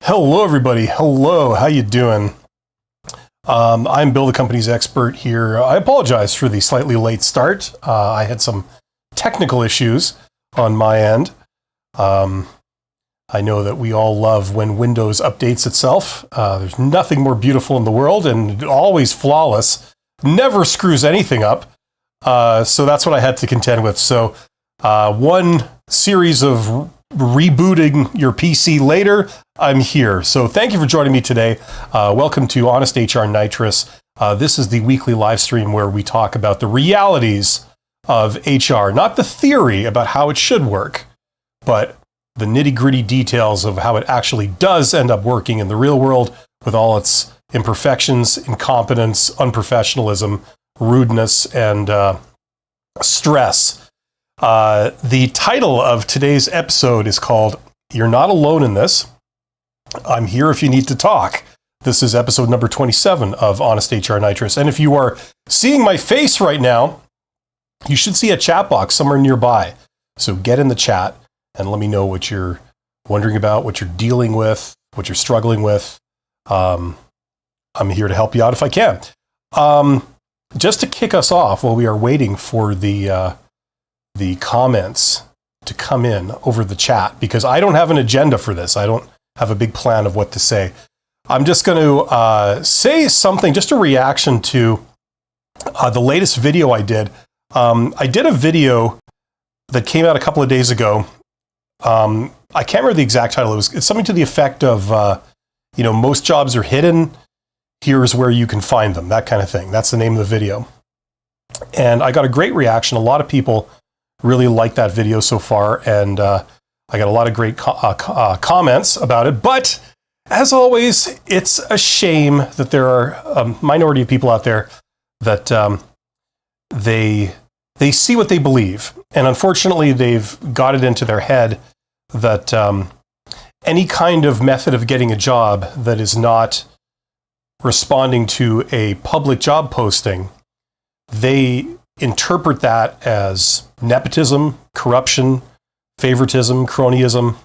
Hello, everybody. Hello. How you doing? I'm Bill, the company's expert here. I apologize for the slightly late start. I had some technical issues on my end. I know that we all love when Windows updates itself. There's nothing more beautiful in the world and always flawless. Never screws anything up. So that's what I had to contend with. So one series of rebooting your PC later, I'm here. So thank you for joining me today. Welcome to Honest HR Nitrous. This is the weekly live stream where we talk about the realities of HR, not the theory about how it should work, but the nitty-gritty details of how it actually does end up working in the real world with all its imperfections, incompetence, unprofessionalism, rudeness, and stress. The title of today's episode is called You're Not Alone in This. I'm here if you need to talk. This is episode number 27 of Honest HR Nitrous. And if you are seeing my face right now, you should see a chat box somewhere nearby. So get in the chat and let me know what you're wondering about, what you're dealing with, what you're struggling with. I'm here to help you out if I can. Just to kick us off while we are waiting for the comments to come in over the chat, because I don't have an agenda for this. I don't have a big plan of what to say. I'm just going to say something, just a reaction to the latest video I did. I did a video that came out a couple of days ago. I can't remember the exact title. It's something to the effect of, most jobs are hidden. Here's where you can find them, that kind of thing. That's the name of the video. And I got a great reaction. A lot of people really liked that video so far, and I got a lot of great comments about it. But as always, it's a shame that there are a minority of people out there that they see what they believe. And unfortunately, they've got it into their head that any kind of method of getting a job that is not responding to a public job posting, they interpret that as nepotism, corruption, favoritism, cronyism,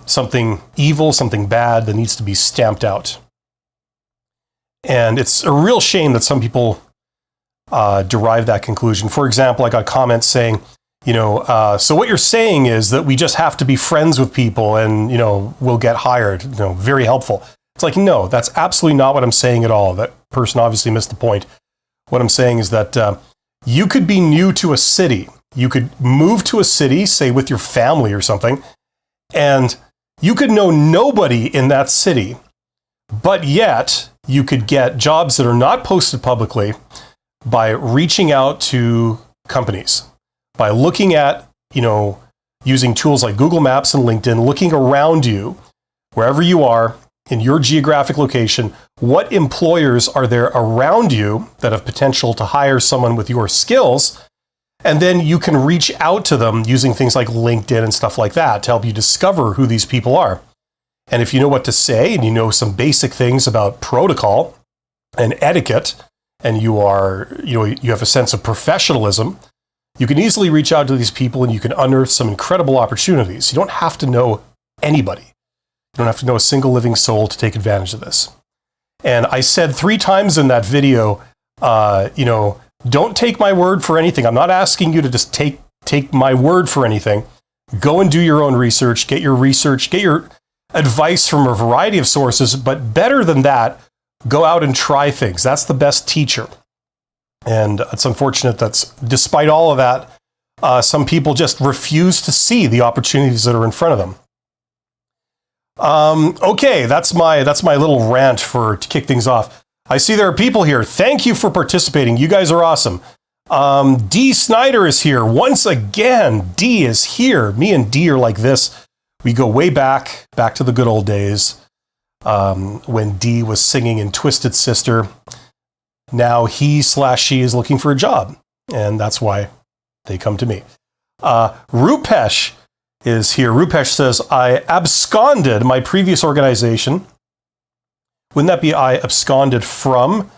something evil, something bad that needs to be stamped out. And it's a real shame that some people derive that conclusion. For example, I got comments saying, so what you're saying is that we just have to be friends with people and, we'll get hired, very helpful. It's like, no, that's absolutely not what I'm saying at all. That person obviously missed the point. What I'm saying is that you could be new to a city. You could move to a city, say with your family or something, and you could know nobody in that city, but yet you could get jobs that are not posted publicly by reaching out to companies, by looking at, using tools like Google Maps and LinkedIn, looking around you, wherever you are, in your geographic location, what employers are there around you that have potential to hire someone with your skills? And then you can reach out to them using things like LinkedIn and stuff like that to help you discover who these people are. And if you know what to say and you know some basic things about protocol and etiquette, and you have a sense of professionalism, you can easily reach out to these people and you can unearth some incredible opportunities. You don't have to know anybody. You don't have to know a single living soul to take advantage of this. And I said 3 times in that video, don't take my word for anything. I'm not asking you to just take my word for anything. Go and do your own research, get your advice from a variety of sources, but better than that, go out and try things. That's the best teacher. And it's unfortunate that despite all of that, some people just refuse to see the opportunities that are in front of them. Okay, that's my little rant to kick things off. I see there are people here. Thank you for participating. You guys are awesome. D. Snyder is here. Once again, D is here. Me and D are like this. We go way back to the good old days when D was singing in Twisted Sister. Now he/she is looking for a job, and that's why they come to me. Rupesh is here. Rupesh says, I absconded my previous organization. Wouldn't that be I absconded from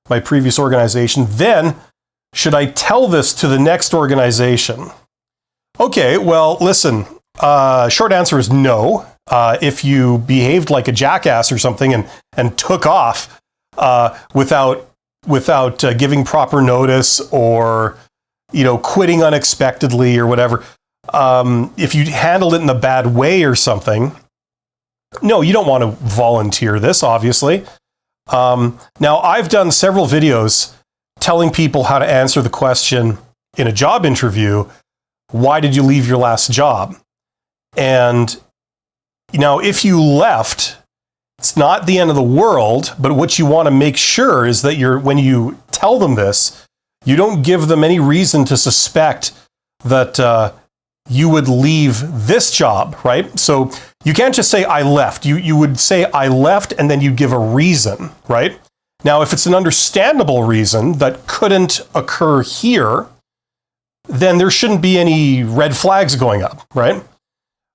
my previous organization? Then, should I tell this to the next organization? Okay, well, listen, short answer is no. if you behaved like a jackass or something and took off without giving proper notice, or quitting unexpectedly or whatever. If you handled it in a bad way or something, no, you don't want to volunteer this, obviously. Now, I've done several videos telling people how to answer the question in a job interview, why did you leave your last job? And if you left, it's not the end of the world, but what you want to make sure is that when you tell them this, you don't give them any reason to suspect that you would leave this job, right? So you can't just say, I left. You would say, I left, and then you give a reason, right? Now, if it's an understandable reason that couldn't occur here, then there shouldn't be any red flags going up, right?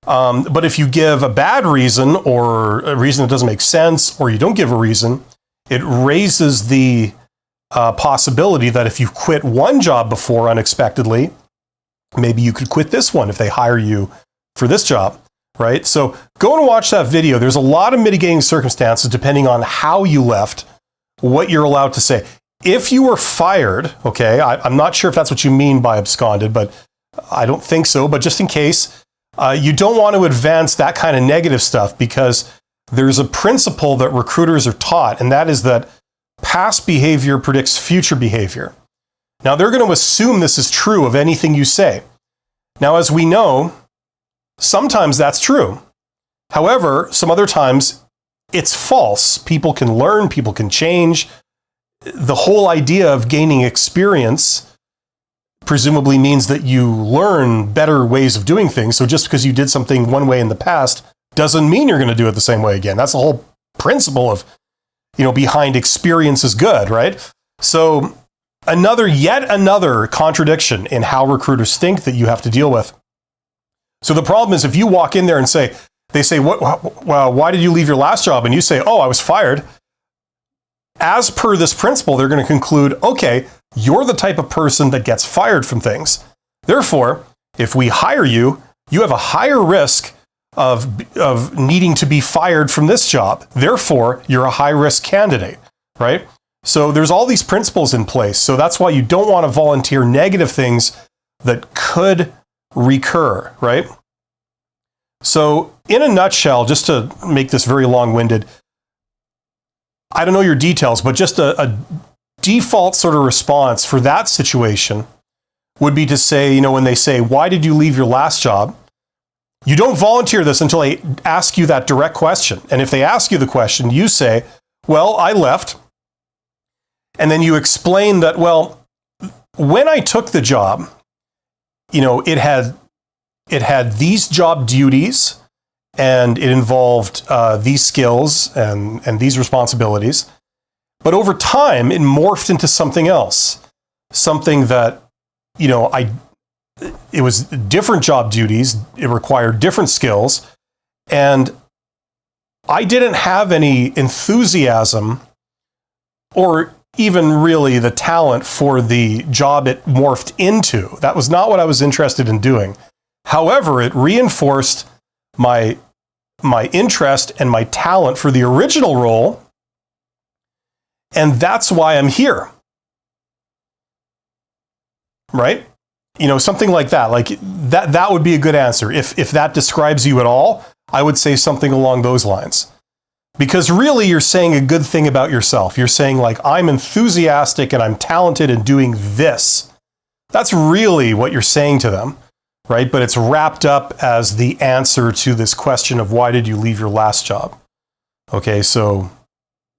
But if you give a bad reason, or a reason that doesn't make sense, or you don't give a reason, it raises the possibility that if you quit one job before unexpectedly, maybe you could quit this one if they hire you for this job, right? So go and watch that video. There's a lot of mitigating circumstances depending on how you left, what you're allowed to say. If you were fired, okay, I'm not sure if that's what you mean by absconded, but I don't think so. But just in case, you don't want to advance that kind of negative stuff, because there's a principle that recruiters are taught, and that is that past behavior predicts future behavior. Now, they're going to assume this is true of anything you say. Now, as we know, sometimes that's true. However, some other times it's false. People can learn, people can change. The whole idea of gaining experience presumably means that you learn better ways of doing things. So just because you did something one way in the past doesn't mean you're going to do it the same way again. That's the whole principle of, behind experience is good, right? So yet another contradiction in how recruiters think that you have to deal with. So the problem is, if you walk in there and they say, why did you leave your last job? And you say, oh, I was fired. As per this principle, they're going to conclude, okay, you're the type of person that gets fired from things. Therefore, if we hire you, you have a higher risk of needing to be fired from this job. Therefore, you're a high-risk candidate, right? So there's all these principles in place. So that's why you don't want to volunteer negative things that could recur, right? So in a nutshell, just to make this very long-winded, I don't know your details, but just a default sort of response for that situation would be to say, when they say, why did you leave your last job? You don't volunteer this until they ask you that direct question. And if they ask you the question, you say, well, I left. And then you explain that, well, when I took the job, it had these job duties, and it involved these skills and these responsibilities. But over time, it morphed into something else, something that, it was different job duties. It required different skills. And I didn't have any enthusiasm or even really the talent for the job it morphed into. That was not what I was interested in doing. However, it reinforced my interest and my talent for the original role. And that's why I'm here. Right? Something like that. Like that would be a good answer. If that describes you at all, I would say something along those lines. Because really, you're saying a good thing about yourself. You're saying, like, I'm enthusiastic and I'm talented in doing this. That's really what you're saying to them, right? But it's wrapped up as the answer to this question of why did you leave your last job? Okay, so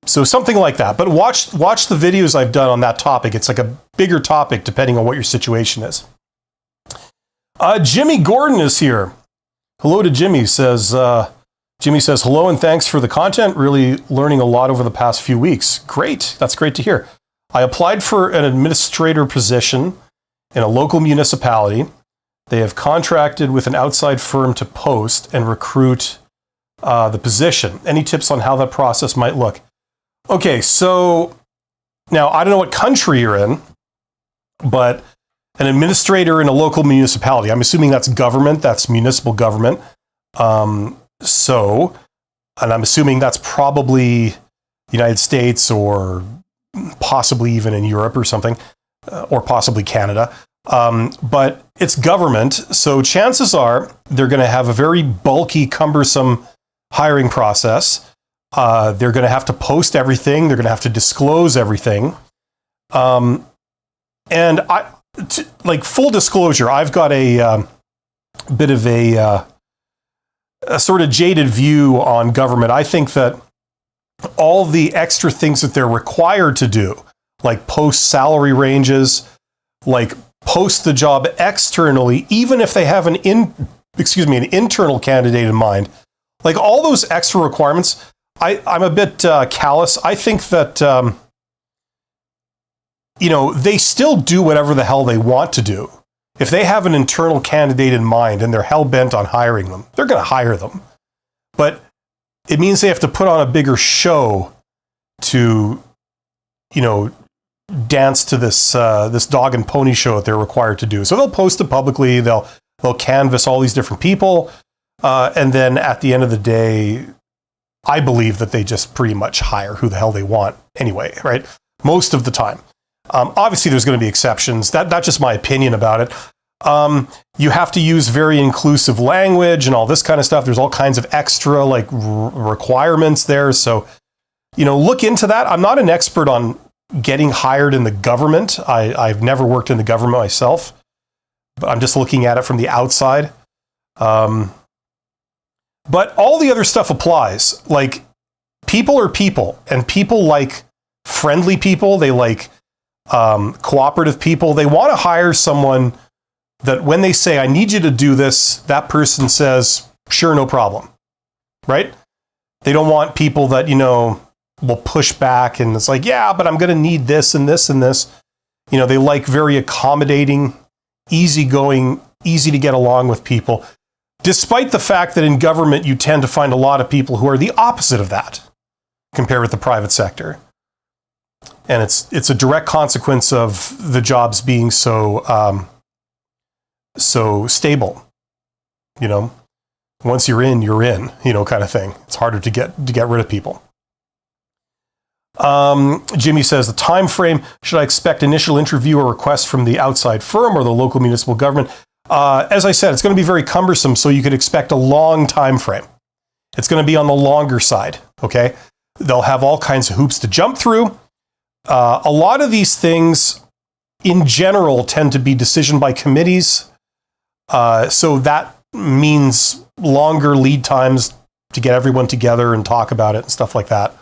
something like that. But watch the videos I've done on that topic. It's like a bigger topic depending on what your situation is. Jimmy Gordon is here. Hello to Jimmy. Jimmy says, hello and thanks for the content. Really learning a lot over the past few weeks. Great. That's great to hear. I applied for an administrator position in a local municipality. They have contracted with an outside firm to post and recruit the position. Any tips on how that process might look? Okay, so now I don't know what country you're in, but an administrator in a local municipality, I'm assuming that's government, that's municipal government. So, and I'm assuming that's probably United States or possibly even in Europe or something, or possibly Canada. But it's government, so chances are they're going to have a very bulky, cumbersome hiring process. They're going to have to post everything. They're going to have to disclose everything. And like full disclosure, I've got a bit of a sort of jaded view on government. I think that all the extra things that they're required to do, like post salary ranges, like post the job externally, even if they have an internal candidate in mind, like all those extra requirements, I'm a bit callous. I think that, they still do whatever the hell they want to do. If they have an internal candidate in mind and they're hell-bent on hiring them, they're going to hire them. But it means they have to put on a bigger show to, dance to this dog and pony show that they're required to do. So they'll post it publicly. They'll canvass all these different people. And then at the end of the day, I believe that they just pretty much hire who the hell they want anyway, right? Most of the time. Obviously, there's going to be exceptions. That's just my opinion about it. You have to use very inclusive language and all this kind of stuff. There's all kinds of extra requirements there. So, look into that. I'm not an expert on getting hired in the government. I've never worked in the government myself, but I'm just looking at it from the outside. But all the other stuff applies. Like, people are people, and people like friendly people. They like cooperative people. They want to hire someone that when they say, I need you to do this, that person says, sure, no problem. Right? They don't want people that, will push back and it's like, yeah, but I'm going to need this and this and this. They like very accommodating, easygoing, easy to get along with people. Despite the fact that in government, you tend to find a lot of people who are the opposite of that compared with the private sector. And it's a direct consequence of the jobs being so stable. Once you're in, kind of thing. It's harder to get rid of people. Jimmy says, the time frame, should I expect initial interview or request from the outside firm or the local municipal government? As I said, it's going to be very cumbersome, so you could expect a long time frame. It's going to be on the longer side, okay? They'll have all kinds of hoops to jump through. A lot of these things, in general, tend to be decision by committees. So that means longer lead times to get everyone together and talk about it and stuff like that.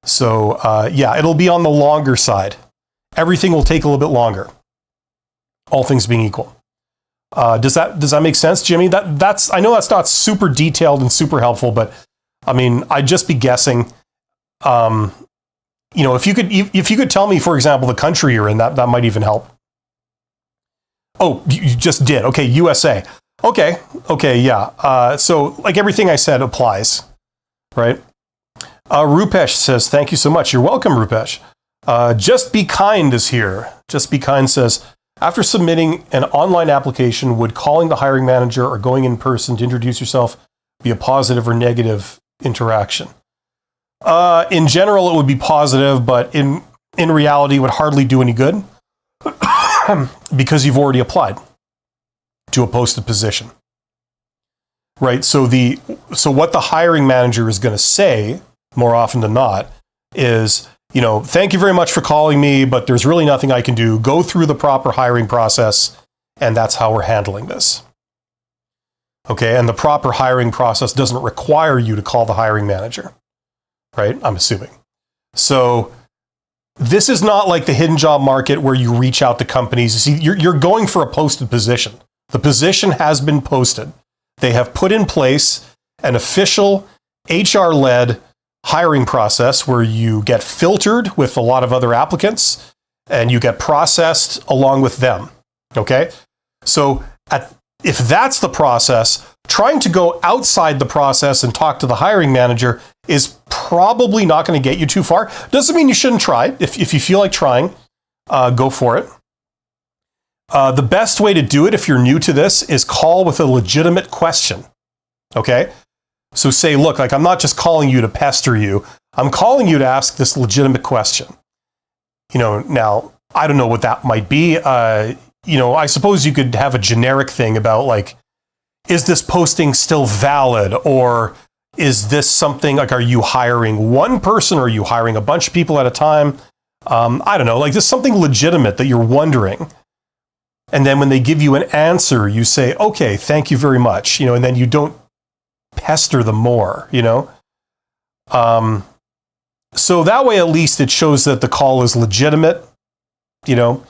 So, it'll be on the longer side. Everything will take a little bit longer, all things being equal. Does that make sense, Jimmy? That's I know that's not super detailed and super helpful, but I mean, I'd just be guessing. If you could tell me, for example, the country you're in, that might even help. Oh, you just did. Okay, USA. Okay, yeah. So like everything I said applies, right? Rupesh says, thank you so much. You're welcome, Rupesh. Just Be Kind is here. Just Be Kind says, after submitting an online application, would calling the hiring manager or going in person to introduce yourself be a positive or negative interaction? In general, it would be positive, but in reality, it would hardly do any good because you've already applied to a posted position, right? So what the hiring manager is going to say, more often than not, is, thank you very much for calling me, but there's really nothing I can do. Go through the proper hiring process, and that's how we're handling this. Okay, and the proper hiring process doesn't require you to call the hiring manager, right? I'm assuming. So this is not like the hidden job market where you reach out to companies. You see, you're going for a posted position. The position has been posted. They have put in place an official HR-led hiring process where you get filtered with a lot of other applicants and you get processed along with them. Okay? So if that's the process, trying to go outside the process and talk to the hiring manager is probably not going to get you too far. Doesn't mean you shouldn't try. If you feel like trying, go for it. The best way to do it if you're new to this is call with a legitimate question. Okay? So say, look, like, I'm not just calling you to pester you. I'm calling you to ask this legitimate question. Now, I don't know what that might be. I suppose you could have a generic thing about, like, is this posting still valid? Or is this something, like, are you hiring one person or are you hiring a bunch of people at a time? I don't know, like, just something legitimate that you're wondering. And then when they give you an answer, you say, okay, thank you very much, and then you don't pester them more, So that way, at least it shows that the call is legitimate. You're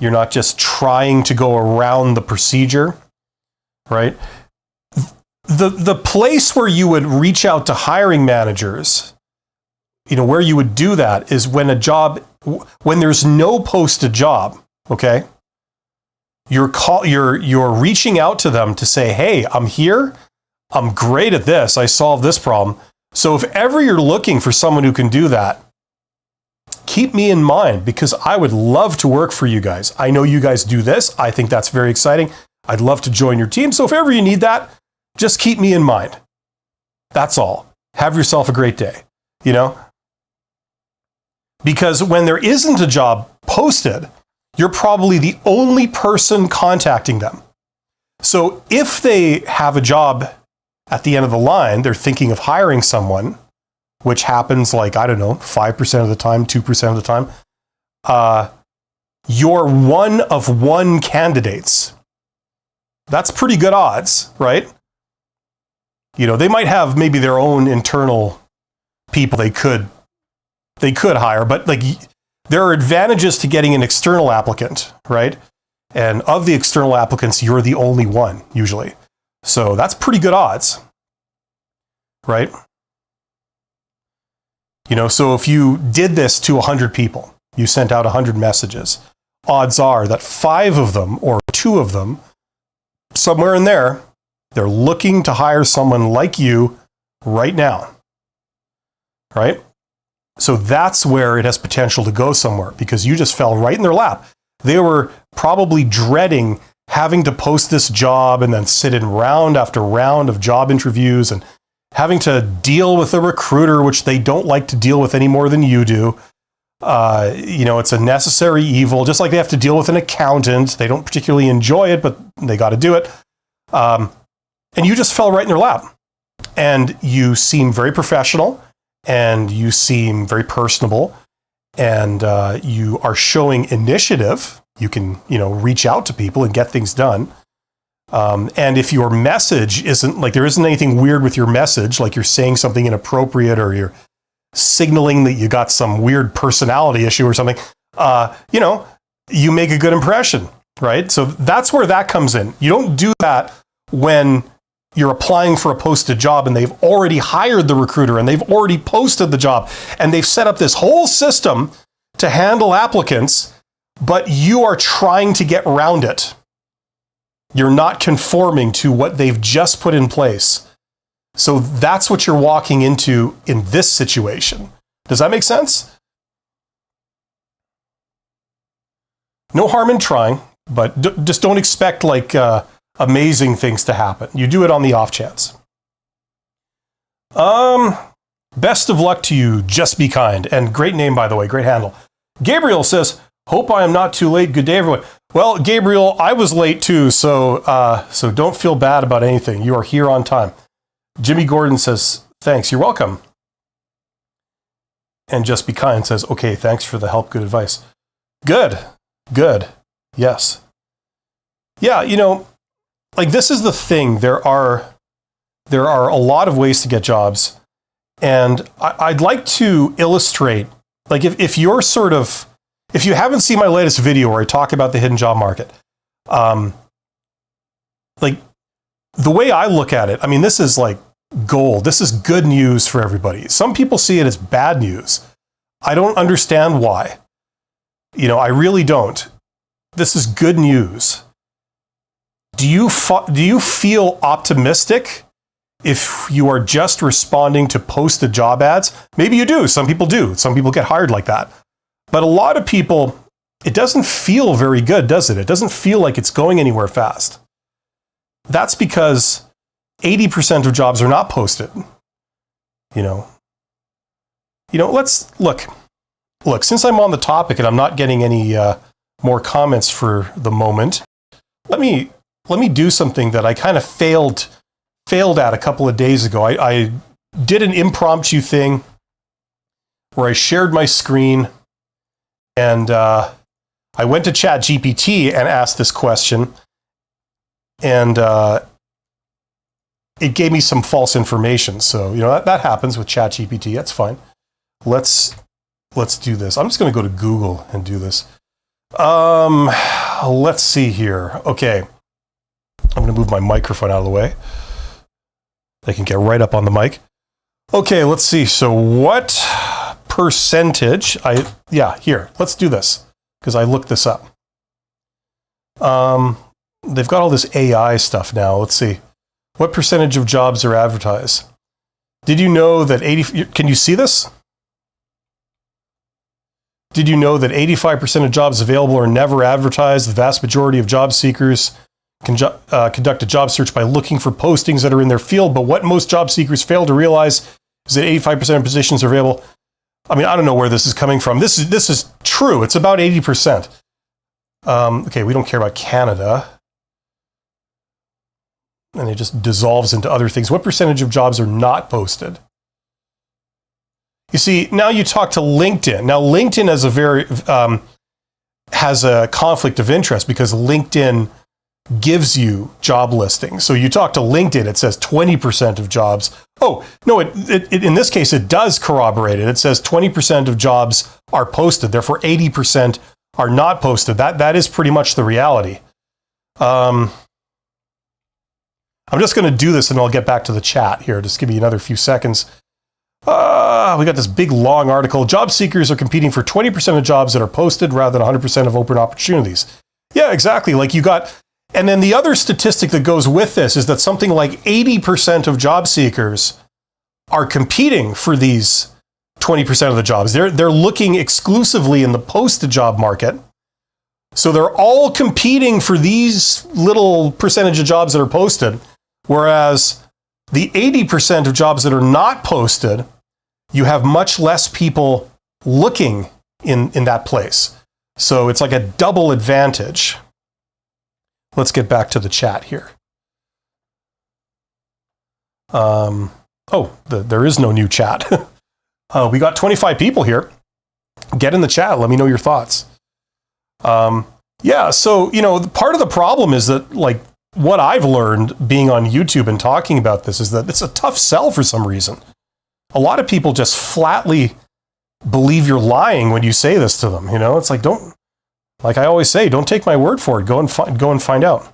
not just trying to go around the procedure, right? The place where you would reach out to hiring managers, where you would do that is when there's no posted job, okay? You're reaching out to them to say, hey, I'm here. I'm great at this. I solved this problem. So if ever you're looking for someone who can do that, keep me in mind, because I would love to work for you guys. I know you guys do this. I think that's very exciting. I'd love to join your team. So if ever you need that, just keep me in mind. That's all. Have yourself a great day, Because when there isn't a job posted, you're probably the only person contacting them. So if they have a job at the end of the line, they're thinking of hiring someone, which happens, like, I don't know, 5% of the time, 2% of the time, you're one of one candidates. That's pretty good odds, right? They might have maybe their own internal people they could hire, but, like, there are advantages to getting an external applicant, right? And of the external applicants, you're the only one, usually. So that's pretty good odds, right? So if you did this to 100 people, you sent out 100 messages, odds are that 5 of them or 2 of them, somewhere in there, they're looking to hire someone like you right now, right? So that's where it has potential to go somewhere, because you just fell right in their lap. They were probably dreading having to post this job and then sit in round after round of job interviews and having to deal with a recruiter, which they don't like to deal with any more than you do. It's a necessary evil, just like they have to deal with an accountant. They don't particularly enjoy it, but they got to do it. And you just fell right in their lap. And you seem very professional, and you seem very personable, and you are showing initiative. You can, reach out to people and get things done. And if your message isn't, like, there isn't anything weird with your message, like you're saying something inappropriate or you're signaling that you got some weird personality issue or something, you make a good impression, right? So that's where that comes in. You don't do that when you're applying for a posted job and they've already hired the recruiter and they've already posted the job and they've set up this whole system to handle applicants, but you are trying to get around it. You're not conforming to what they've just put in place. So that's what you're walking into in this situation. Does that make sense? No harm in trying, but just don't expect, like, amazing things to happen. You do it on the off chance. Best of luck to you. Just be kind. And great name, by the way. Great handle. Gabriel says, hope I am not too late. Good day, everyone. Well, Gabriel, I was late too, so don't feel bad about anything. You are here on time. Jimmy Gordon says, thanks. You're welcome. And Just Be Kind says, okay, thanks for the help. Good advice. Good. Yes. Yeah, like, this is the thing. There are a lot of ways to get jobs. And I'd like to illustrate, like, if you're sort of, if you haven't seen my latest video where I talk about the hidden job market, like, the way I look at it, I mean, this is like gold. This is good news for everybody. Some people see it as bad news. I don't understand why. I really don't. This is good news. Do you feel optimistic if you are just responding to posted job ads? Maybe you do. Some people do. Some people get hired like that. But a lot of people, it doesn't feel very good, does it? It doesn't feel like it's going anywhere fast. That's because 80% of jobs are not posted. Let's look, since I'm on the topic and I'm not getting any more comments for the moment, let me do something that I kind of failed at a couple of days ago. I did an impromptu thing where I shared my screen and I went to ChatGPT and asked this question, and it gave me some false information. So, that happens with ChatGPT. That's fine. Let's do this. I'm just going to go to Google and do this. Let's see here. Okay. I'm going to move my microphone out of the way. They can get right up on the mic. Okay, let's see. So what percentage, here, let's do this, because I looked this up. They've got all this AI stuff now. Let's see. What percentage of jobs are advertised? Did you know that can you see this? Did you know that 85% of jobs available are never advertised? The vast majority of job seekers conduct a job search by looking for postings that are in their field, but what most job seekers fail to realize is that 85% of positions are available. I mean, I don't know where this is coming from. This is true. It's about 80%. Okay, we don't care about Canada. And it just dissolves into other things. What percentage of jobs are not posted? You see, now you talk to LinkedIn. Now, LinkedIn has a conflict of interest because LinkedIn gives you job listings. So you talk to LinkedIn, it says 20% of jobs. Oh, no, it in this case, it does corroborate it. It says 20% of jobs are posted. Therefore, 80% are not posted. That is pretty much the reality. I'm just going to do this and I'll get back to the chat here. Just give me another few seconds. We got this big long article. Job seekers are competing for 20% of jobs that are posted rather than 100% of open opportunities. Yeah, exactly. And then the other statistic that goes with this is that something like 80% of job seekers are competing for these 20% of the jobs. They're looking exclusively in the posted job market. So they're all competing for these little percentage of jobs that are posted, whereas the 80% of jobs that are not posted, you have much less people looking in that place. So it's like a double advantage. Let's get back to the chat here. There is no new chat. We got 25 people here. Get in the chat. Let me know your thoughts. So, part of the problem is that, what I've learned being on YouTube and talking about this is that it's a tough sell for some reason. A lot of people just flatly believe you're lying when you say this to them. It's like, like I always say, don't take my word for it. Go and find out.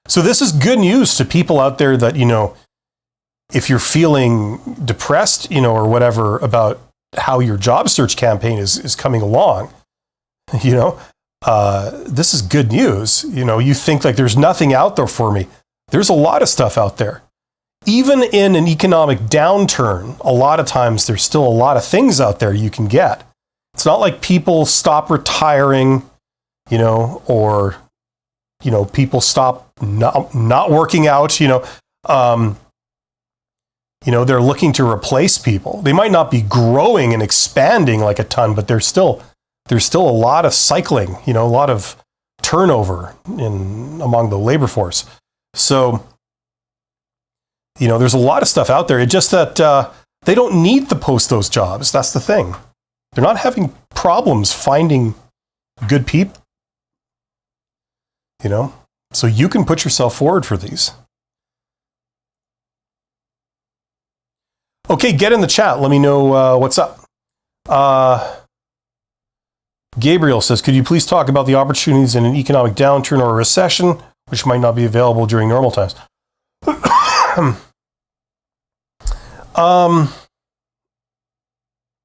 So this is good news to people out there that, if you're feeling depressed, or whatever about how your job search campaign is coming along, this is good news. You think there's nothing out there for me. There's a lot of stuff out there. Even in an economic downturn, a lot of times there's still a lot of things out there you can get. It's not like people stop retiring, or, people stop not working out, they're looking to replace people. They might not be growing and expanding like a ton, but there's still a lot of cycling, a lot of turnover among the labor force. So, there's a lot of stuff out there. It's just that they don't need to post those jobs. That's the thing. They're not having problems finding good people, so you can put yourself forward for these. Okay, get in the chat. Let me know what's up. Gabriel says, could you please talk about the opportunities in an economic downturn or a recession, which might not be available during normal times?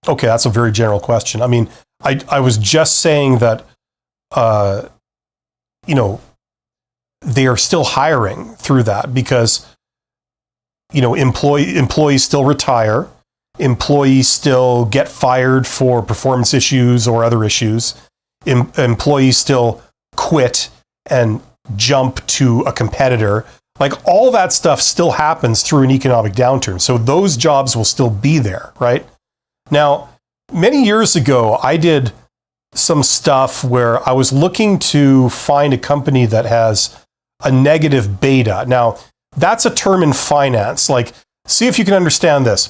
Okay, that's a very general question. I mean, I was just saying that, they are still hiring through that because, employees still retire, employees still get fired for performance issues or other issues, employees still quit and jump to a competitor. Like all that stuff still happens through an economic downturn. So those jobs will still be there, right? Now, many years ago, I did some stuff where I was looking to find a company that has a negative beta. Now, that's a term in finance. Like, see if you can understand this.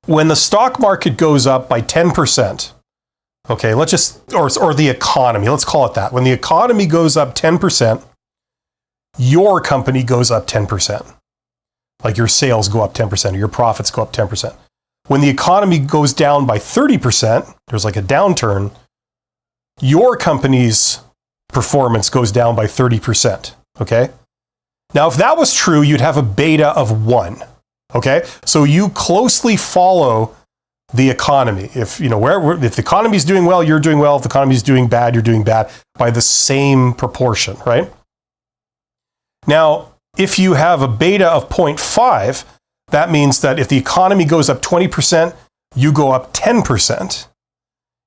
When the stock market goes up by 10%, okay, let's just, or the economy, let's call it that. When the economy goes up 10%, your company goes up 10%. Like your sales go up 10%, or your profits go up 10%. When the economy goes down by 30%, there's like a downturn, your company's performance goes down by 30%, okay? Now, if that was true, you'd have a beta of 1, okay? So you closely follow the economy. If the economy is doing well, you're doing well. If the economy is doing bad, you're doing bad by the same proportion, right? Now, if you have a beta of 0.5, that means that if the economy goes up 20%, you go up 10%.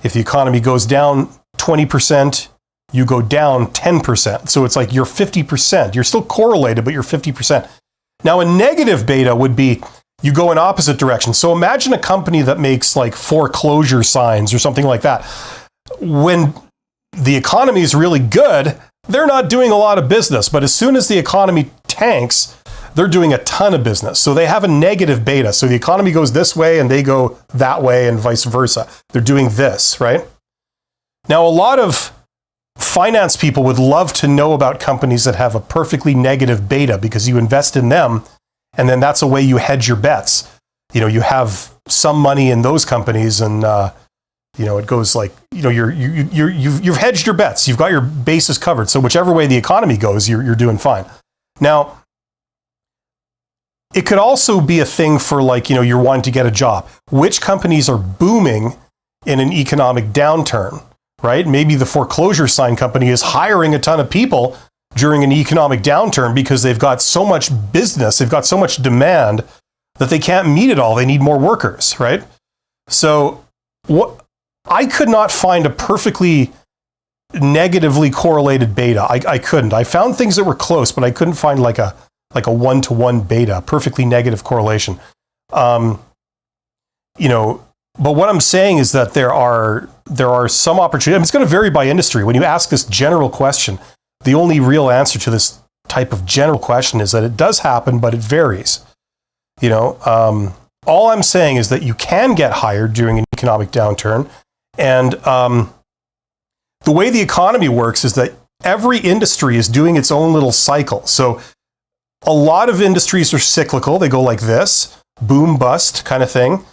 If the economy goes down 20%, you go down 10%. So it's like you're 50%. You're still correlated, but you're 50%. Now, a negative beta would be you go in opposite direction. So imagine a company that makes like foreclosure signs or something like that. When the economy is really good, they're not doing a lot of business. But as soon as the economy tanks, they're doing a ton of business. So they have a negative beta. So the economy goes this way and they go that way and vice versa. They're doing this, right? Now, a lot of finance people would love to know about companies that have a perfectly negative beta because you invest in them and then that's a way you hedge your bets. You have some money in those companies and, it goes like, you've hedged your bets. You've got your bases covered. So whichever way the economy goes, you're doing fine. Now, it could also be a thing for like, you're wanting to get a job. Which companies are booming in an economic downturn, right? Maybe the foreclosure sign company is hiring a ton of people during an economic downturn because they've got so much business, they've got so much demand that they can't meet it all. They need more workers, right? So I could not find a perfectly negatively correlated beta. I couldn't. I found things that were close, but I couldn't find like a 1-to-1 beta, perfectly negative correlation. But what I'm saying is that there are some opportunities. It's going to vary by industry. When you ask this general question, the only real answer to this type of general question is that it does happen, but it varies. All I'm saying is that you can get hired during an economic downturn. And the way the economy works is that every industry is doing its own little cycle. So a lot of industries are cyclical. They go like this, boom, bust kind of thing,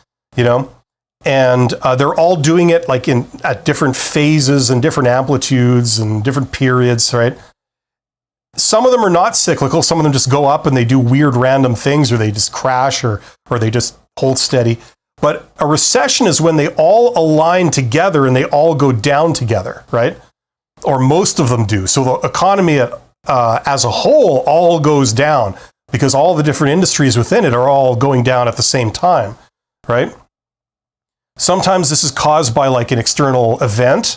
and they're all doing it like at different phases and different amplitudes and different periods, right? Some of them are not cyclical. Some of them just go up and they do weird random things, or they just crash, or they just hold steady. But a recession is when they all align together and they all go down together, right? Or most of them do. So the economy as a whole all goes down because all the different industries within it are all going down at the same time, right? Sometimes this is caused by like an external event,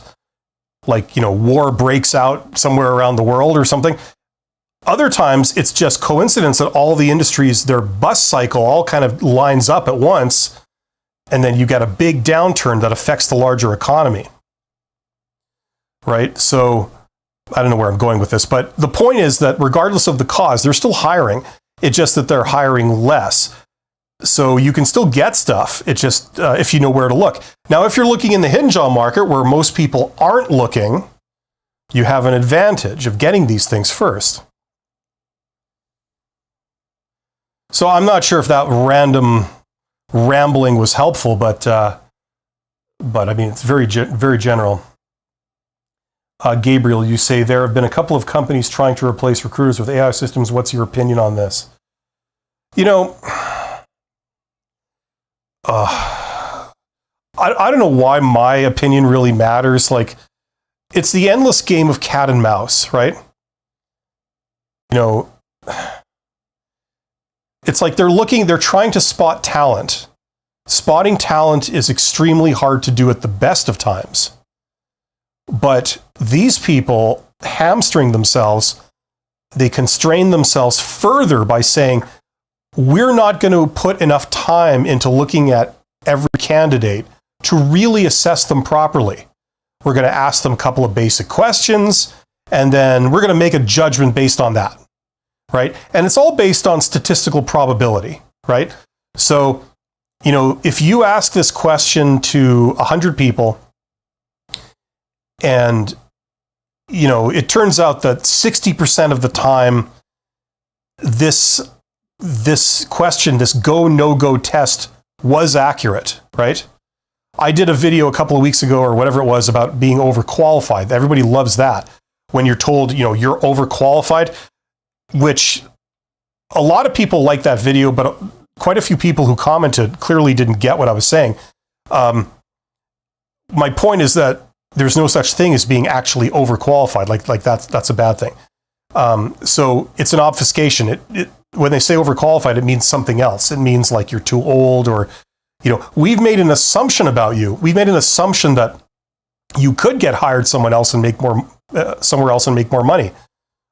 like, war breaks out somewhere around the world or something. Other times it's just coincidence that all the industries, their bust cycle all kind of lines up at once. And then you get a big downturn that affects the larger economy, right? So I don't know where I'm going with this, but the point is that regardless of the cause, they're still hiring. It's just that they're hiring less. So you can still get stuff. It's just if you know where to look. Now, if you're looking in the hidden job market where most people aren't looking, you have an advantage of getting these things first. So I'm not sure if that random rambling was helpful, but I mean, it's very general. Gabriel, you say there have been a couple of companies trying to replace recruiters with AI systems. What's your opinion on this? I don't know why my opinion really matters. Like, it's the endless game of cat and mouse, right? It's like they're trying to spot talent. Spotting talent is extremely hard to do at the best of times. But these people hamstring themselves they constrain themselves further by saying, we're not going to put enough time into looking at every candidate to really assess them properly. We're going to ask them a couple of basic questions, and then we're going to make a judgment based on that, right? And it's all based on statistical probability, right? So, if you ask this question to 100 people, and, it turns out that 60% of the time, this question, this go, no-go test was accurate, right? I did a video a couple of weeks ago or whatever it was about being overqualified. Everybody loves that. When you're told, you're overqualified, which a lot of people like that video, but quite a few people who commented clearly didn't get what I was saying. My point is that there's no such thing as being actually overqualified. Like that's a bad thing. So it's an obfuscation. When they say overqualified, it means something else. It means like you're too old, or, we've made an assumption about you. We've made an assumption that you could get hired somewhere else and make more money.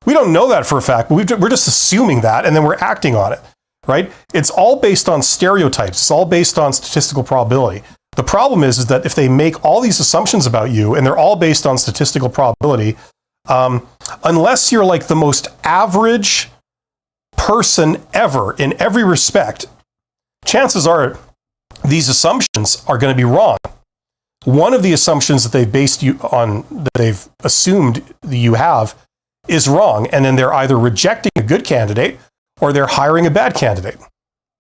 We don't know that for a fact, but we're just assuming that, and then we're acting on it, right? It's all based on stereotypes. It's all based on statistical probability. The problem is that if they make all these assumptions about you, and they're all based on statistical probability, unless you're like the most average person ever in every respect, chances are these assumptions are going to be wrong. One of the assumptions that they've based you on, that they've assumed that you have, is wrong. And then they're either rejecting a good candidate or they're hiring a bad candidate.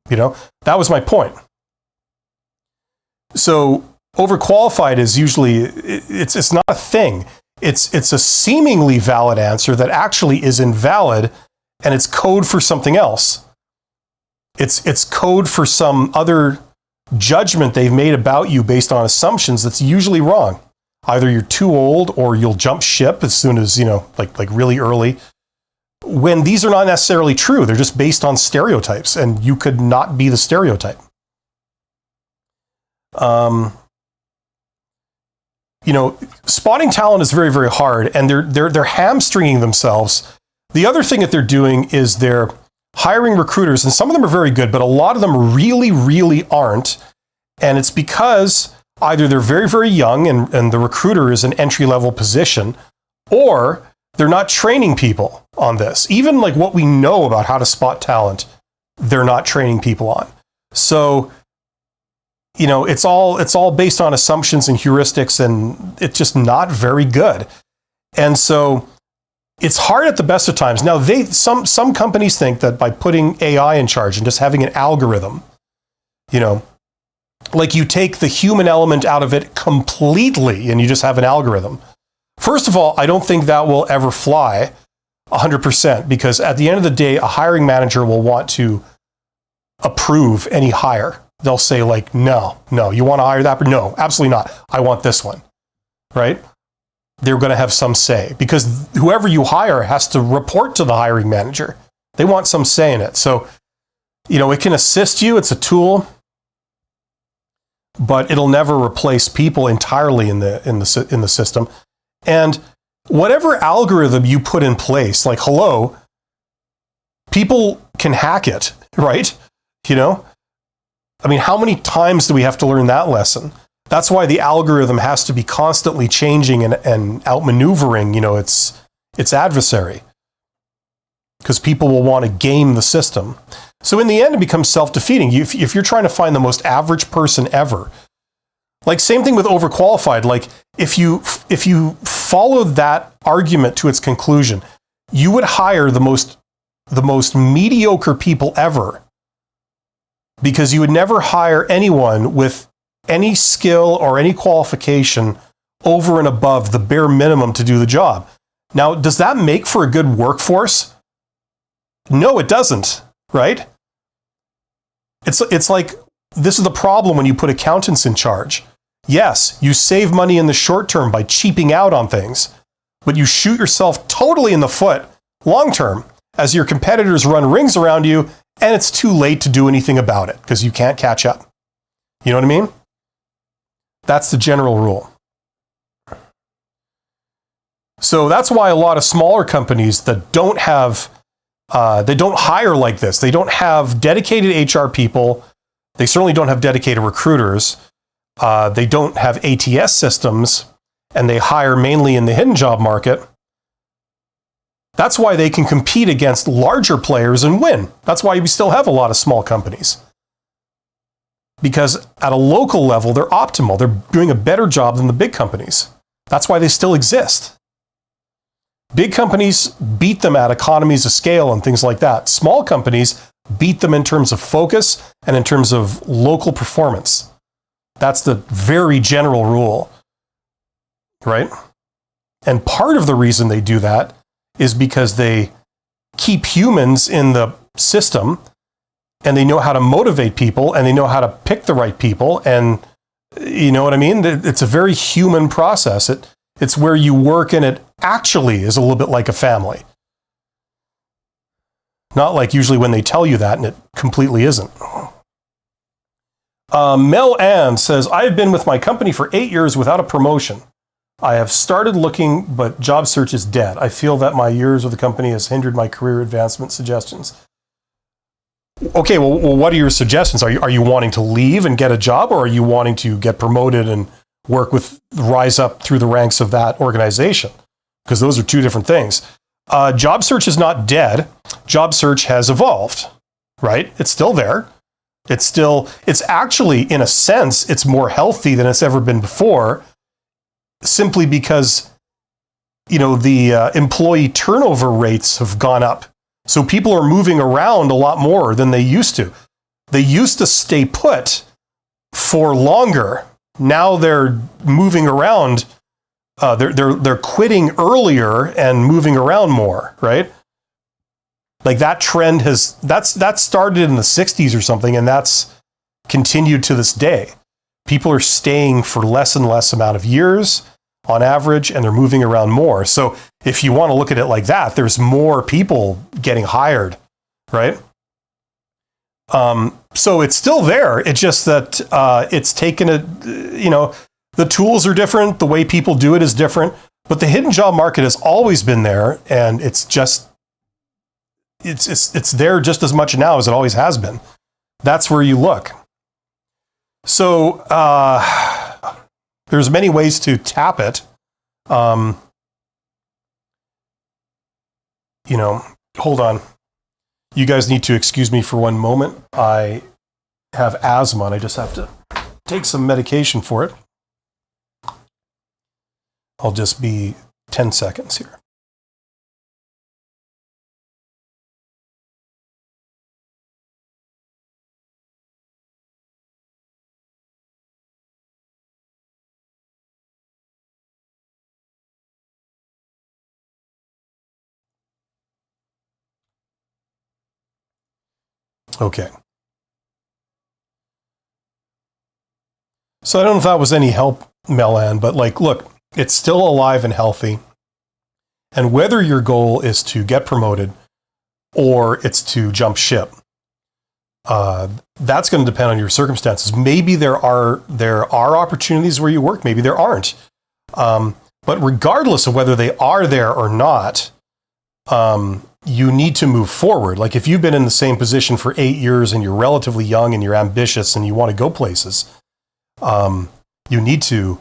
That was my point. So overqualified is usually, it's not a thing. It's a seemingly valid answer that actually is invalid, and it's code for something else. It's code for some other judgment they've made about you based on assumptions that's usually wrong. Either you're too old or you'll jump ship as soon as, like really early, when these are not necessarily true. They're just based on stereotypes, and you could not be the stereotype. Spotting talent is very, very hard, and they're hamstringing themselves. The other thing that they're doing is they're hiring recruiters, and some of them are very good, but a lot of them really, really aren't. And it's because either they're very, very young and the recruiter is an entry-level position, or they're not training people on this. Even like what we know about how to spot talent, they're not training people on. So, it's all based on assumptions and heuristics, and it's just not very good. And so it's hard at the best of times. Now, some companies think that by putting AI in charge and just having an algorithm, like you take the human element out of it completely and you just have an algorithm. First of all, I don't think that will ever fly 100%, because at the end of the day, a hiring manager will want to approve any hire. They'll say like, no, you want to hire that? No, absolutely not. I want this one, right? They're going to have some say, because whoever you hire has to report to the hiring manager. They want some say in it. So, it can assist you. It's a tool, but it'll never replace people entirely in the system. And whatever algorithm you put in place, like, hello, people can hack it, right? How many times do we have to learn that lesson? That's why the algorithm has to be constantly changing and outmaneuvering, its adversary, because people will want to game the system. So in the end, it becomes self-defeating. If you're trying to find the most average person ever, like same thing with overqualified. Like if you followed that argument to its conclusion, you would hire the most mediocre people ever, because you would never hire anyone with any skill or any qualification over and above the bare minimum to do the job. Now, does that make for a good workforce? No, it doesn't, right? It's like, this is the problem when you put accountants in charge. Yes, you save money in the short term by cheaping out on things, but you shoot yourself totally in the foot long term as your competitors run rings around you, and it's too late to do anything about it because you can't catch up. You know what I mean? That's the general rule. So that's why a lot of smaller companies that don't have, they don't hire like this. They don't have dedicated HR people. They certainly don't have dedicated recruiters. They don't have ATS systems, and they hire mainly in the hidden job market. That's why they can compete against larger players and win. That's why we still have a lot of small companies. Because at a local level, they're optimal. They're doing a better job than the big companies. That's why they still exist. Big companies beat them at economies of scale and things like that. Small companies beat them in terms of focus and in terms of local performance. That's the very general rule, right? And part of the reason they do that is because they keep humans in the system, and they know how to motivate people, and they know how to pick the right people. And you know what I mean? It's a very human process. It's where you work, and it actually is a little bit like a family. Not like usually when they tell you that, and it completely isn't. Mel Ann says, I've been with my company for 8 years without a promotion. I have started looking, but job search is dead. I feel that my years with the company has hindered my career advancement suggestions. Okay, well, what are your suggestions? Are you wanting to leave and get a job, or are you wanting to get promoted and rise up through the ranks of that organization? Because those are two different things. Job search is not dead. Job search has evolved, right? It's still there. It's actually, in a sense, it's more healthy than it's ever been before, simply because, the employee turnover rates have gone up. So people are moving around a lot more than they used to. They used to stay put for longer. Now they're moving around. They're quitting earlier and moving around more, right? Like that trend that started in the 60s or something, and that's continued to this day. People are staying for less and less amount of years on average, and they're moving around more. So if you want to look at it like that, there's more people getting hired, right? So it's still there. It's just that it's taken the tools are different. The way people do it is different. But the hidden job market has always been there, and it's there just as much now as it always has been. That's where you look. So there's many ways to tap it. Hold on. You guys need to excuse me for one moment. I have asthma, and I just have to take some medication for it. I'll just be 10 seconds here. Okay. So I don't know if that was any help, Melan, but look, it's still alive and healthy. And whether your goal is to get promoted or it's to jump ship, that's going to depend on your circumstances. Maybe there are opportunities where you work, maybe there aren't. But regardless of whether they are there or not, you need to move forward. Like if you've been in the same position for 8 years and you're relatively young and you're ambitious and you want to go places, you need to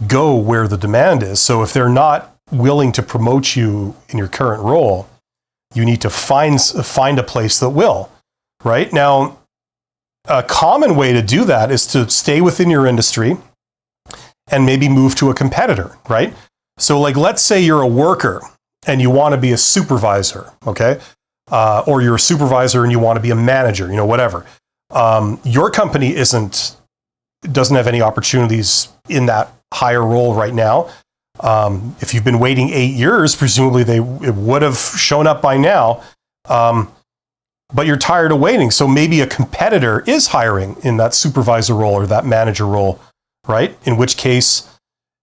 go where the demand is. So if they're not willing to promote you in your current role, you need to find a place that will, right? Now, a common way to do that is to stay within your industry and maybe move to a competitor, right? So let's say you're a worker and you want to be a supervisor, okay? Or you're a supervisor and you want to be a manager, whatever. Your company doesn't have any opportunities in that higher role right now. If you've been waiting 8 years, presumably it would have shown up by now. But you're tired of waiting. So maybe a competitor is hiring in that supervisor role or that manager role, right? In which case,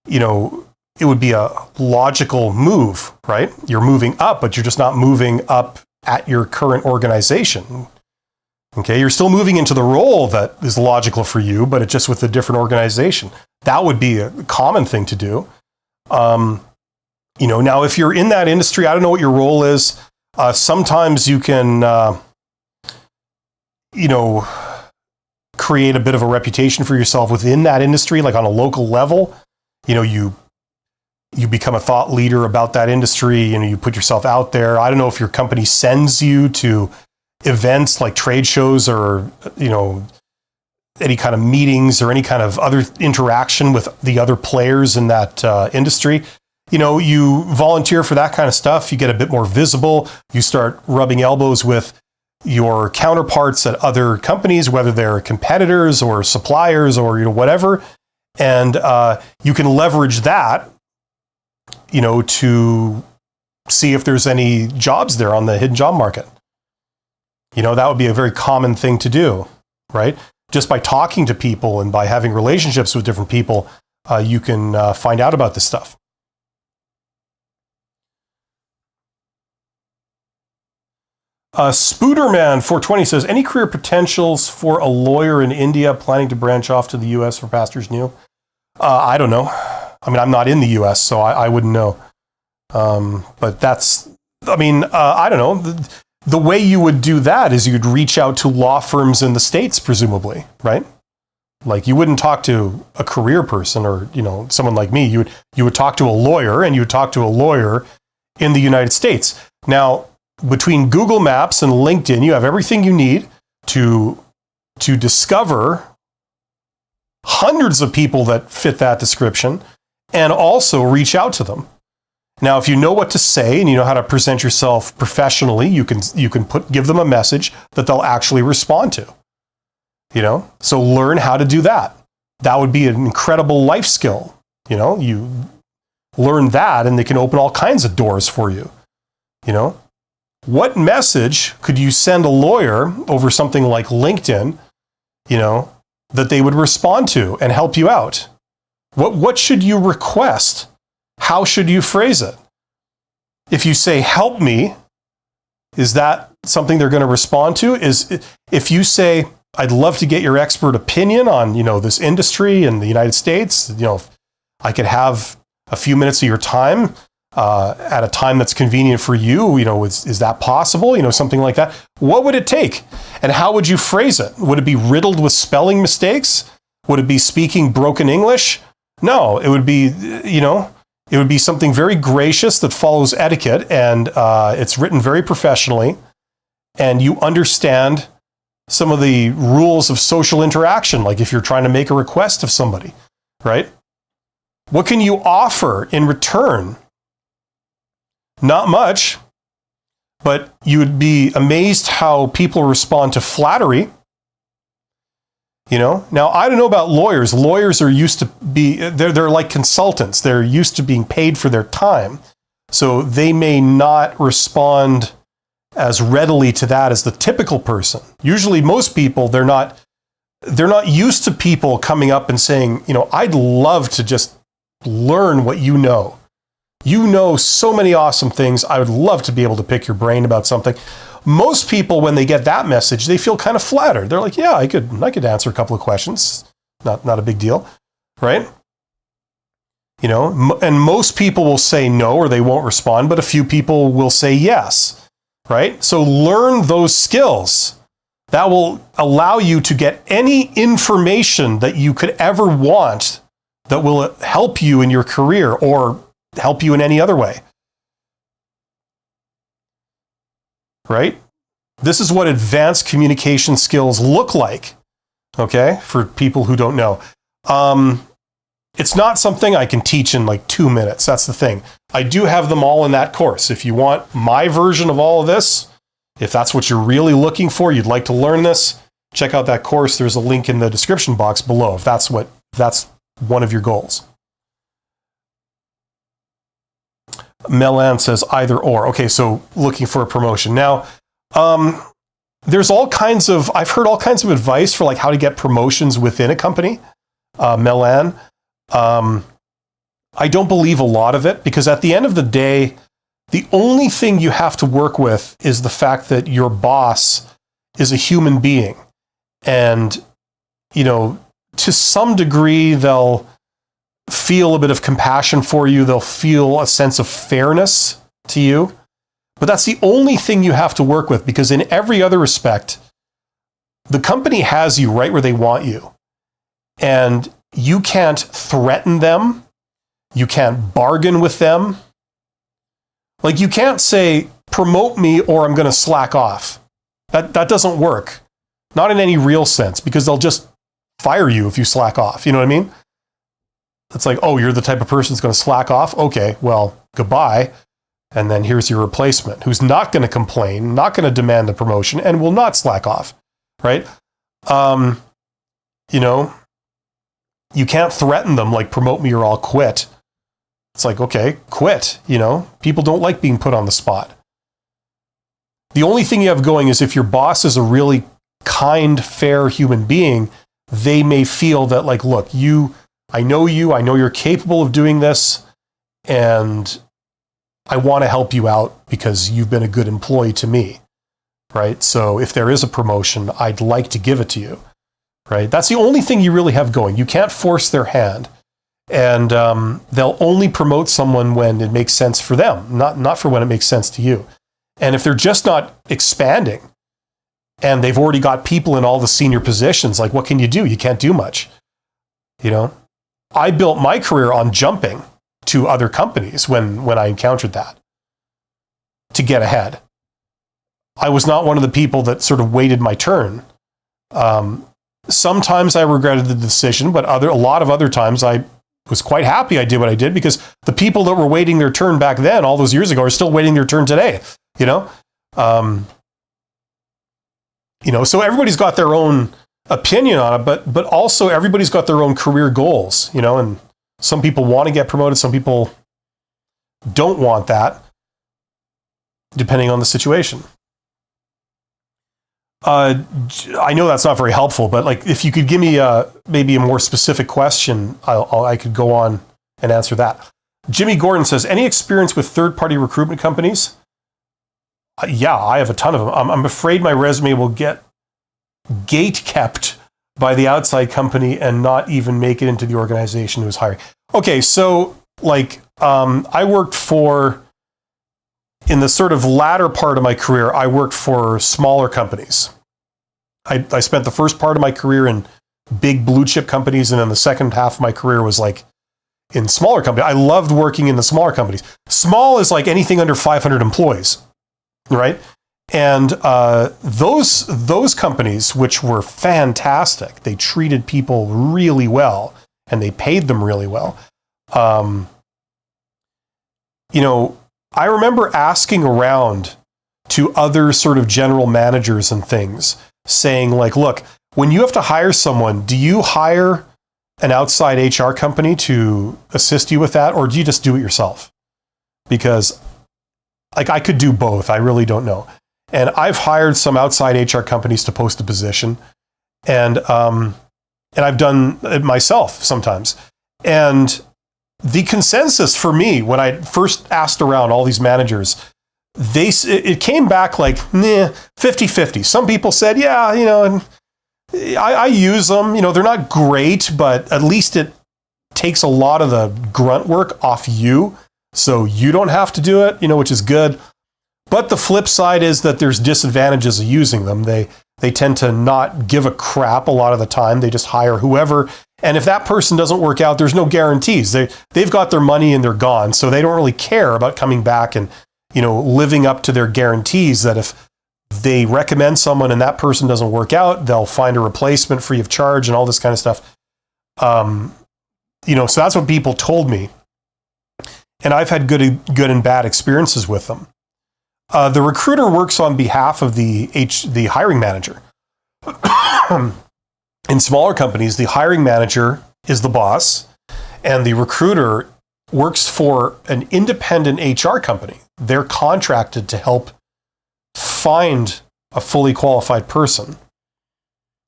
it would be a logical move, right? You're moving up, but you're just not moving up at your current organization. Okay, you're still moving into the role that is logical for you, but it's just with a different organization. That would be a common thing to do. Now if you're in that industry, I don't know what your role is. Sometimes you can, create a bit of a reputation for yourself within that industry, like on a local level. You become a thought leader about that industry. You put yourself out there. I don't know if your company sends you to events like trade shows or, any kind of meetings or any kind of other interaction with the other players in that industry. You volunteer for that kind of stuff. You get a bit more visible. You start rubbing elbows with your counterparts at other companies, whether they're competitors or suppliers or whatever. And you can leverage that, to see if there's any jobs there on the hidden job market. That would be a very common thing to do, right? Just by talking to people and by having relationships with different people, you can find out about this stuff. Spooderman420 says, any career potentials for a lawyer in India planning to branch off to the US for pastors new? I don't know. I mean, I'm not in the US, so I wouldn't know. But I don't know. The way you would do that is you'd reach out to law firms in the States, presumably, right? Like you wouldn't talk to a career person or, someone like me. You would talk to a lawyer, and you would talk to a lawyer in the United States. Now, between Google Maps and LinkedIn, you have everything you need to discover hundreds of people that fit that description and also reach out to them. Now, if you know what to say and you know how to present yourself professionally, you can give them a message that they'll actually respond to. So learn how to do that. That would be an incredible life skill. You learn that and they can open all kinds of doors for you. What message could you send a lawyer over something like LinkedIn, that they would respond to and help you out? What should you request? How should you phrase it? If you say, help me, is that something they're going to respond to? If you say, I'd love to get your expert opinion on, this industry in the United States, if I could have a few minutes of your time at a time that's convenient for you, is that possible? Something like that. What would it take? And how would you phrase it? Would it be riddled with spelling mistakes? Would it be speaking broken English? No, it would be, it would be something very gracious that follows etiquette, and it's written very professionally, and you understand some of the rules of social interaction, like if you're trying to make a request of somebody, right? What can you offer in return? Not much, but you would be amazed how people respond to flattery. Now I don't know about lawyers. Lawyers are used to they're like consultants. They're used to being paid for their time. So they may not respond as readily to that as the typical person. Usually most people, they're not used to people coming up and saying, I'd love to just learn what you know. You know so many awesome things. I would love to be able to pick your brain about something. Most people, when they get that message, they feel kind of flattered. They're like, yeah, I could answer a couple of questions. Not a big deal, right? And most people will say no or they won't respond, but a few people will say yes, right? So learn those skills. That will allow you to get any information that you could ever want that will help you in your career or help you in any other way. Right? This is what advanced communication skills look like, okay, for people who don't know. It's not something I can teach in like 2 minutes. That's the thing. I do have them all in that course. If you want my version of all of this, if that's what you're really looking for, you'd like to learn this, check out that course. There's a link in the description box below if that's one of your goals. Melan says either or. Okay, so looking for a promotion. Now, there's all kinds of, I've heard all kinds of advice for like how to get promotions within a company. Melan, I don't believe a lot of it because at the end of the day, the only thing you have to work with is the fact that your boss is a human being. And, to some degree, they'll feel a bit of compassion for you. They'll feel a sense of fairness to you. But that's the only thing you have to work with, because in every other respect, the company has you right where they want you. And you can't threaten them. You can't bargain with them. Like, you can't say, promote me or I'm going to slack off. That doesn't work. Not in any real sense, because they'll just fire you if you slack off. You know what I mean? It's like, oh, you're the type of person that's going to slack off? Okay, well, goodbye. And then here's your replacement, who's not going to complain, not going to demand a promotion, and will not slack off, right? You know, you can't threaten them like, promote me or I'll quit. It's like, okay, quit. You know, people don't like being put on the spot. The only thing you have going is if your boss is a really kind, fair human being, they may feel that, like, look, I know you're capable of doing this, and I want to help you out because you've been a good employee to me, right? So if there is a promotion, I'd like to give it to you, right? That's the only thing you really have going. You can't force their hand, and they'll only promote someone when it makes sense for them, not for when it makes sense to you. And if they're just not expanding and they've already got people in all the senior positions, like, what can you do? You can't do much. You know, I built my career on jumping to other companies when I encountered that to get ahead. I was not one of the people that sort of waited my turn. Sometimes I regretted the decision, but a lot of other times I was quite happy I did what I did, because the people that were waiting their turn back then, all those years ago, are still waiting their turn today. You know, so everybody's got their own opinion on it, but also everybody's got their own career goals, you know, and some people want to get promoted, some people don't want that, depending on the situation. I know that's not very helpful, but like, if you could give me maybe a more specific question, I could go on and answer that. Jimmy Gordon says, any experience with third-party recruitment companies? Yeah, I have a ton of them. I'm afraid my resume will get gate-kept by the outside company and not even make it into the organization who's hiring. Okay, so like, I worked for, in the sort of latter part of my career, I worked for smaller companies. I spent the first part of my career in big blue chip companies, and then the second half of my career was like in smaller companies. I loved working in the smaller companies. Small is like anything under 500 employees, right? And those companies, which were fantastic, they treated people really well and they paid them really well. I remember asking around to other sort of general managers and things, saying like, look, when you have to hire someone, do you hire an outside HR company to assist you with that, or do you just do it yourself? Because like, I could do both. I really don't know. And I've hired some outside HR companies to post a position, and I've done it myself sometimes. And the consensus for me, when I first asked around all these managers, it came back like 50-50. Some people said, yeah, and I use them. They're not great, but at least it takes a lot of the grunt work off you, so you don't have to do it, which is good. But the flip side is that there's disadvantages of using them. They tend to not give a crap a lot of the time. They just hire whoever. And if that person doesn't work out, there's no guarantees. They've got their money and they're gone. So they don't really care about coming back and, living up to their guarantees that if they recommend someone and that person doesn't work out, they'll find a replacement free of charge and all this kind of stuff. So that's what people told me. And I've had good and bad experiences with them. The recruiter works on behalf of the hiring manager. In smaller companies, the hiring manager is the boss, and the recruiter works for an independent HR company. They're contracted to help find a fully qualified person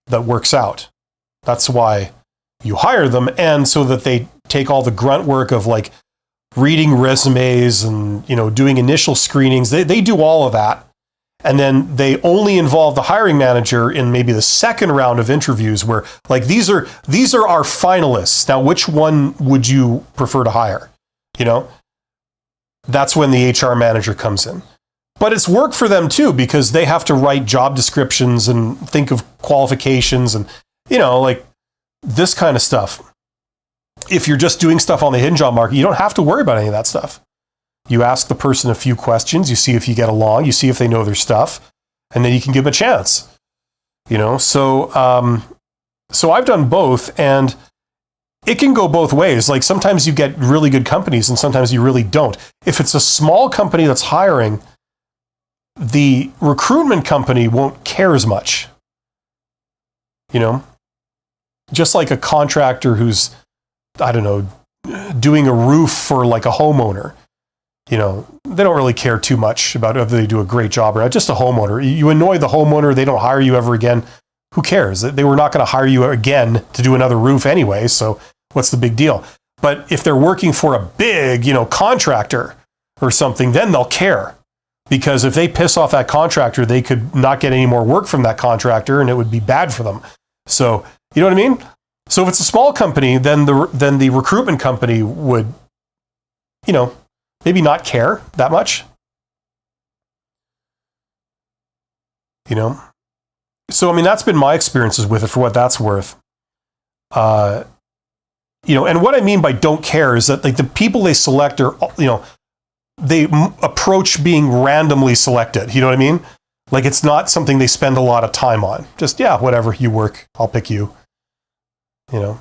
that works out. That's why you hire them, and so that they take all the grunt work of like reading resumes and doing initial screenings. They do all of that, And then they only involve the hiring manager in maybe the second round of interviews where like, these are our finalists. Now, which one would you prefer to hire? You know, that's when the HR manager comes in. But it's work for them too, because they have to write job descriptions and think of qualifications and, you know, like this kind of stuff. If you're just doing stuff on the hidden job market, you don't have to worry about any of that stuff. You ask the person a few questions, you see if you get along, you see if they know their stuff, and then you can give them a chance. You know, so I've done both, and it can go both ways. Like sometimes you get really good companies and sometimes you really don't. If it's a small company that's hiring, the recruitment company won't care as much. You know, just like a contractor who's, I don't know, doing a roof for like a homeowner. You know, they don't really care too much about whether they do a great job or not. Just a homeowner. You annoy the homeowner, they don't hire you ever again. Who cares? They were not going to hire you again to do another roof anyway, so what's the big deal? But if they're working for a big, you know, contractor or something, then they'll care. Because if they piss off that contractor, they could not get any more work from that contractor and it would be bad for them. So, you know what I mean? So if it's a small company, then the recruitment company would, you know, maybe not care that much. You know? So, I mean, that's been my experiences with it for what that's worth. You know, and what I mean by don't care is that like the people they select are, you know, they approach being randomly selected. You know what I mean? Like it's not something they spend a lot of time on. Just, yeah, whatever, you work, I'll pick you. You know?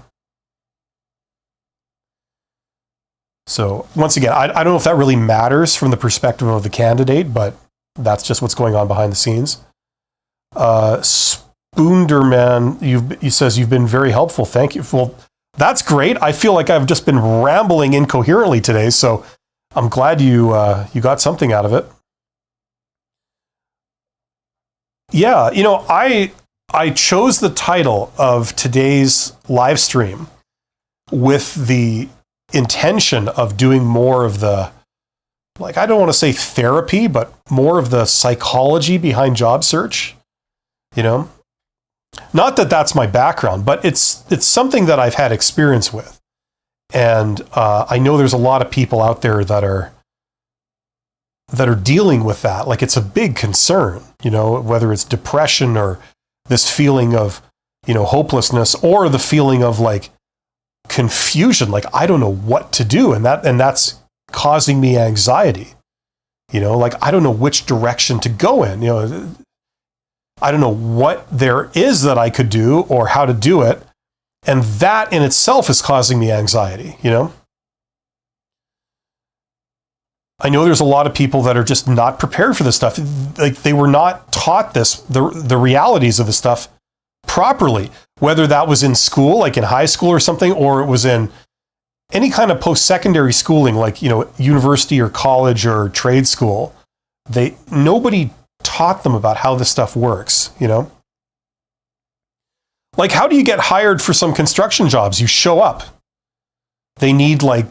So once again, I don't know if that really matters from the perspective of the candidate, but that's just what's going on behind the scenes. Spoonderman, he says you've been very helpful. Thank you. Well, that's great. I feel like I've just been rambling incoherently today, so I'm glad you got something out of it. Yeah, you know, I chose the title of today's live stream with the intention of doing more of the, like, I don't want to say therapy, but more of the psychology behind job search. You know, not that that's my background, but it's something that I've had experience with. And I know there's a lot of people out there that are dealing with that. Like it's a big concern, you know, whether it's depression or this feeling of, you know, hopelessness or the feeling of like confusion, like I don't know what to do. And that's causing me anxiety, you know, like I don't know which direction to go in, you know, I don't know what there is that I could do or how to do it. And that in itself is causing me anxiety, you know? I know there's a lot of people that are just not prepared for this stuff. Like they were not taught the realities of this stuff properly, whether that was in school, like in high school or something, or it was in any kind of post-secondary schooling, like, you know, university or college or trade school. Nobody taught them about how this stuff works, you know? Like, how do you get hired for some construction jobs? You show up. They need like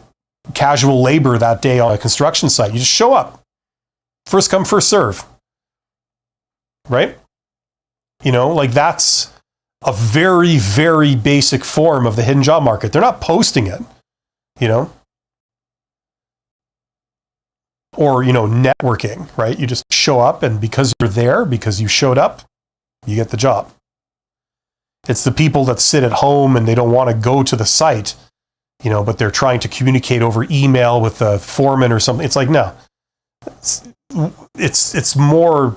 casual labor that day on a construction site. You just show up. First come, first serve. Right? You know, like that's a very, very basic form of the hidden job market. They're not posting it, you know? Or, you know, networking, right? You just show up and because you're there, because you showed up, you get the job. It's the people that sit at home and they don't want to go to the site, you know, but they're trying to communicate over email with the foreman or something. It's like, no, it's more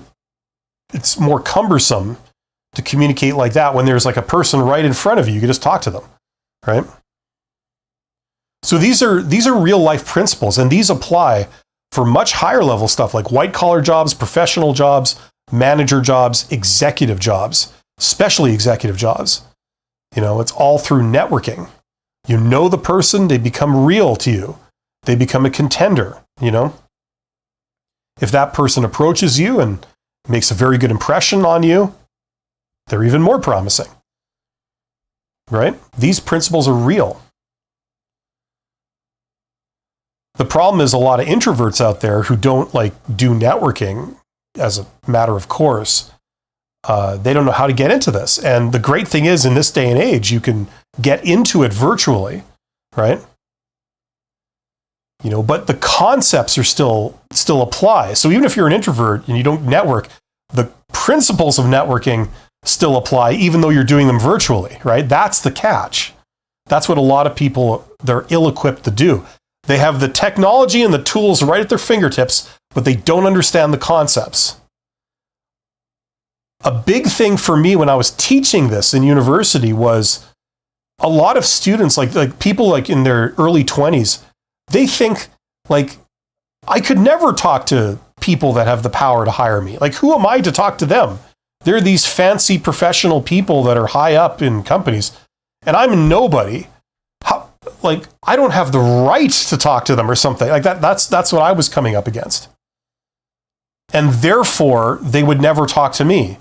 cumbersome to communicate like that when there's like a person right in front of you. You can just talk to them, right? So these are real life principles, and these apply for much higher level stuff like white collar jobs, professional jobs, manager jobs, executive jobs, especially executive jobs. You know, it's all through networking. You know the person, they become real to you. They become a contender, you know? If that person approaches you and makes a very good impression on you, they're even more promising, right? These principles are real. The problem is a lot of introverts out there who don't like do networking as a matter of course. They don't know how to get into this. And the great thing is, in this day and age, you can get into it virtually, right? But the concepts are still apply. So even if you're an introvert and you don't network, the principles of networking still apply, even though you're doing them virtually, right? That's the catch. That's what a lot of people, they're ill-equipped to do. They have the technology and the tools right at their fingertips, but they don't understand the concepts. A big thing for me when I was teaching this in university was a lot of students, like people like in their early 20s, they think like, I could never talk to people that have the power to hire me. Like, who am I to talk to them? They're these fancy professional people that are high up in companies, and I'm nobody. I don't have the right to talk to them or something like that. That's what I was coming up against. And therefore, they would never talk to me.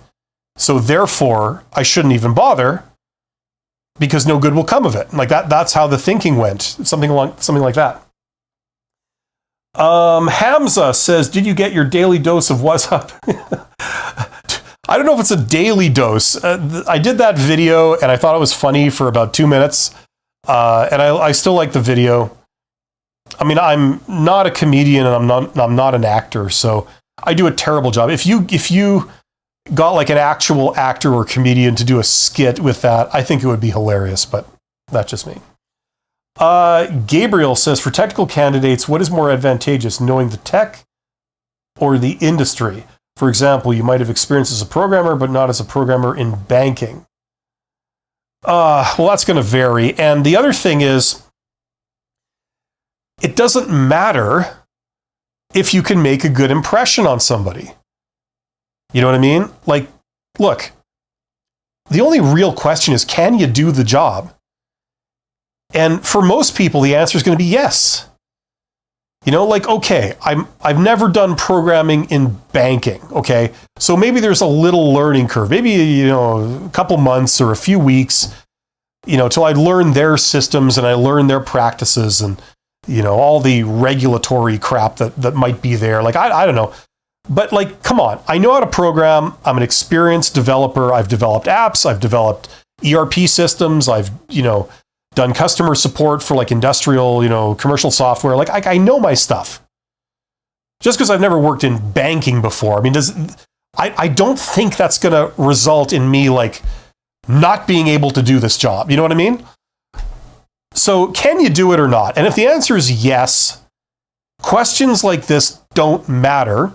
So therefore, I shouldn't even bother because no good will come of it. Like that's how the thinking went. Something like that. Hamza says, did you get your daily dose of what's up? I don't know if it's a daily dose. I did that video and I thought it was funny for about 2 minutes. And I still like the video. I mean, I'm not a comedian and I'm not an actor, so I do a terrible job. If you got like an actual actor or comedian to do a skit with that, I think it would be hilarious, but that's just me. Gabriel says, for technical candidates, what is more advantageous, knowing the tech or the industry? For example, you might have experience as a programmer, but not as a programmer in banking. Well, that's going to vary. And the other thing is, it doesn't matter if you can make a good impression on somebody. You know what I mean? Like, look, the only real question is, can you do the job? And for most people, the answer is going to be yes. Like, okay, I've never done programming in banking, okay? So maybe there's a little learning curve, maybe, a couple months or a few weeks, till I learn their systems and I learn their practices and, all the regulatory crap that might be there. Like, I don't know. But like, come on, I know how to program. I'm an experienced developer. I've developed apps. I've developed ERP systems. I've, done customer support for like industrial, commercial software. Like I know my stuff. Just because I've never worked in banking before. I mean, I don't think that's going to result in me like not being able to do this job. You know what I mean? So can you do it or not? And if the answer is yes, questions like this don't matter.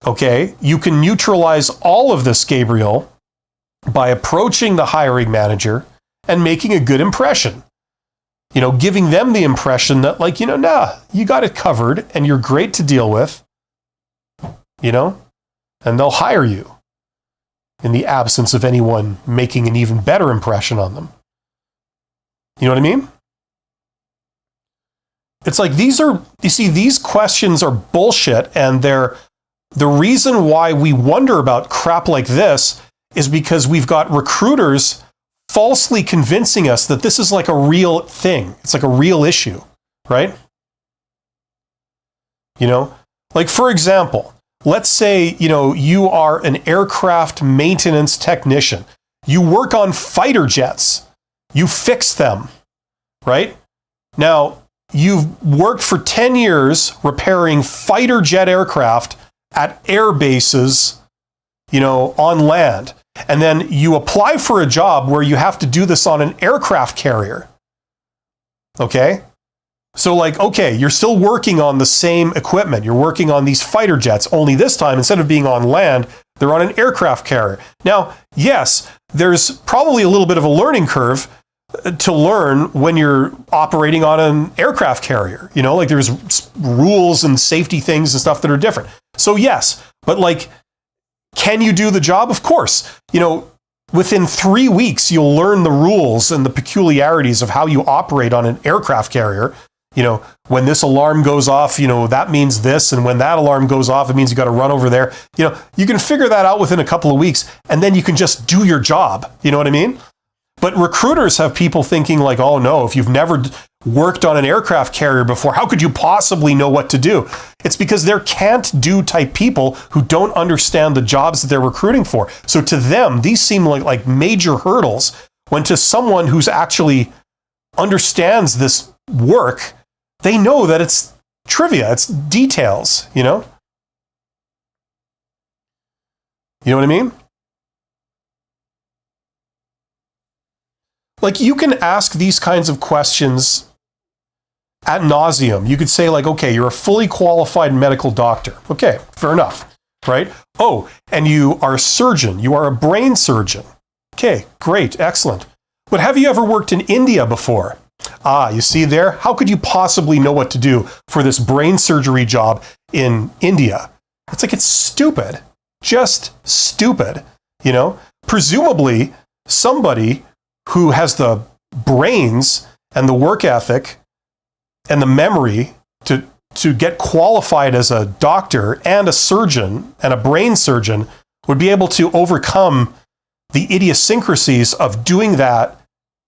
Okay, you can neutralize all of this, Gabriel, by approaching the hiring manager and making a good impression. Giving them the impression that like, nah, you got it covered and you're great to deal with, and they'll hire you in the absence of anyone making an even better impression on them. You know what I mean? It's like these questions are bullshit, and they're the reason why we wonder about crap like this is because we've got recruiters falsely convincing us that this is like a real thing. It's like a real issue, right? Like for example, let's say, you are an aircraft maintenance technician. You work on fighter jets. You fix them, right? Now, you've worked for 10 years repairing fighter jet aircraft at air bases, on land. And then you apply for a job where you have to do this on an aircraft carrier. Okay? So like, okay, you're still working on the same equipment. You're working on these fighter jets, only this time, instead of being on land, they're on an aircraft carrier. Now, yes, there's probably a little bit of a learning curve to learn when you're operating on an aircraft carrier. Like there's rules and safety things and stuff that are different. So yes, but like, can you do the job? Of course. Within 3 weeks, you'll learn the rules and the peculiarities of how you operate on an aircraft carrier. When this alarm goes off, that means this. And when that alarm goes off, it means you got to run over there. You can figure that out within a couple of weeks, and then you can just do your job. You know what I mean? But recruiters have people thinking like, oh no, if you've never worked on an aircraft carrier before, how could you possibly know what to do? It's because they're can't do type people who don't understand the jobs that they're recruiting for. So to them, these seem like major hurdles, when to someone who's actually understands this work, they know that it's trivia, it's details, you know? You know what I mean? Like, you can ask these kinds of questions ad nauseum. You could say like, okay, you're a fully qualified medical doctor. Okay, fair enough, right? Oh, and you are a surgeon. You are a brain surgeon. Okay, great, excellent. But have you ever worked in India before? Ah, you see there? How could you possibly know what to do for this brain surgery job in India? It's like, it's stupid. Just stupid, you know? Presumably, somebody who has the brains and the work ethic and the memory to get qualified as a doctor and a surgeon and a brain surgeon would be able to overcome the idiosyncrasies of doing that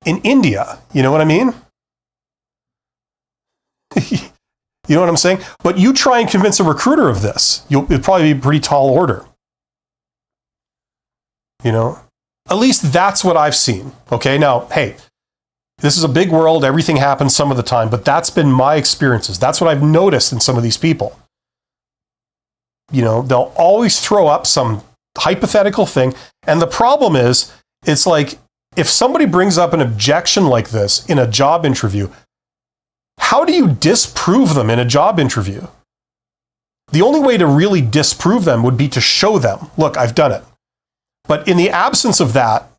in India. You know what I mean? You know what I'm saying? But you try and convince a recruiter of this, it'll probably be a pretty tall order. You know? At least that's what I've seen. Okay, now, hey, this is a big world. Everything happens some of the time, but that's been my experiences. That's what I've noticed in some of these people. You know, they'll always throw up some hypothetical thing. And the problem is, it's like, if somebody brings up an objection like this in a job interview, how do you disprove them in a job interview? The only way to really disprove them would be to show them, look, I've done it. But in the absence of that,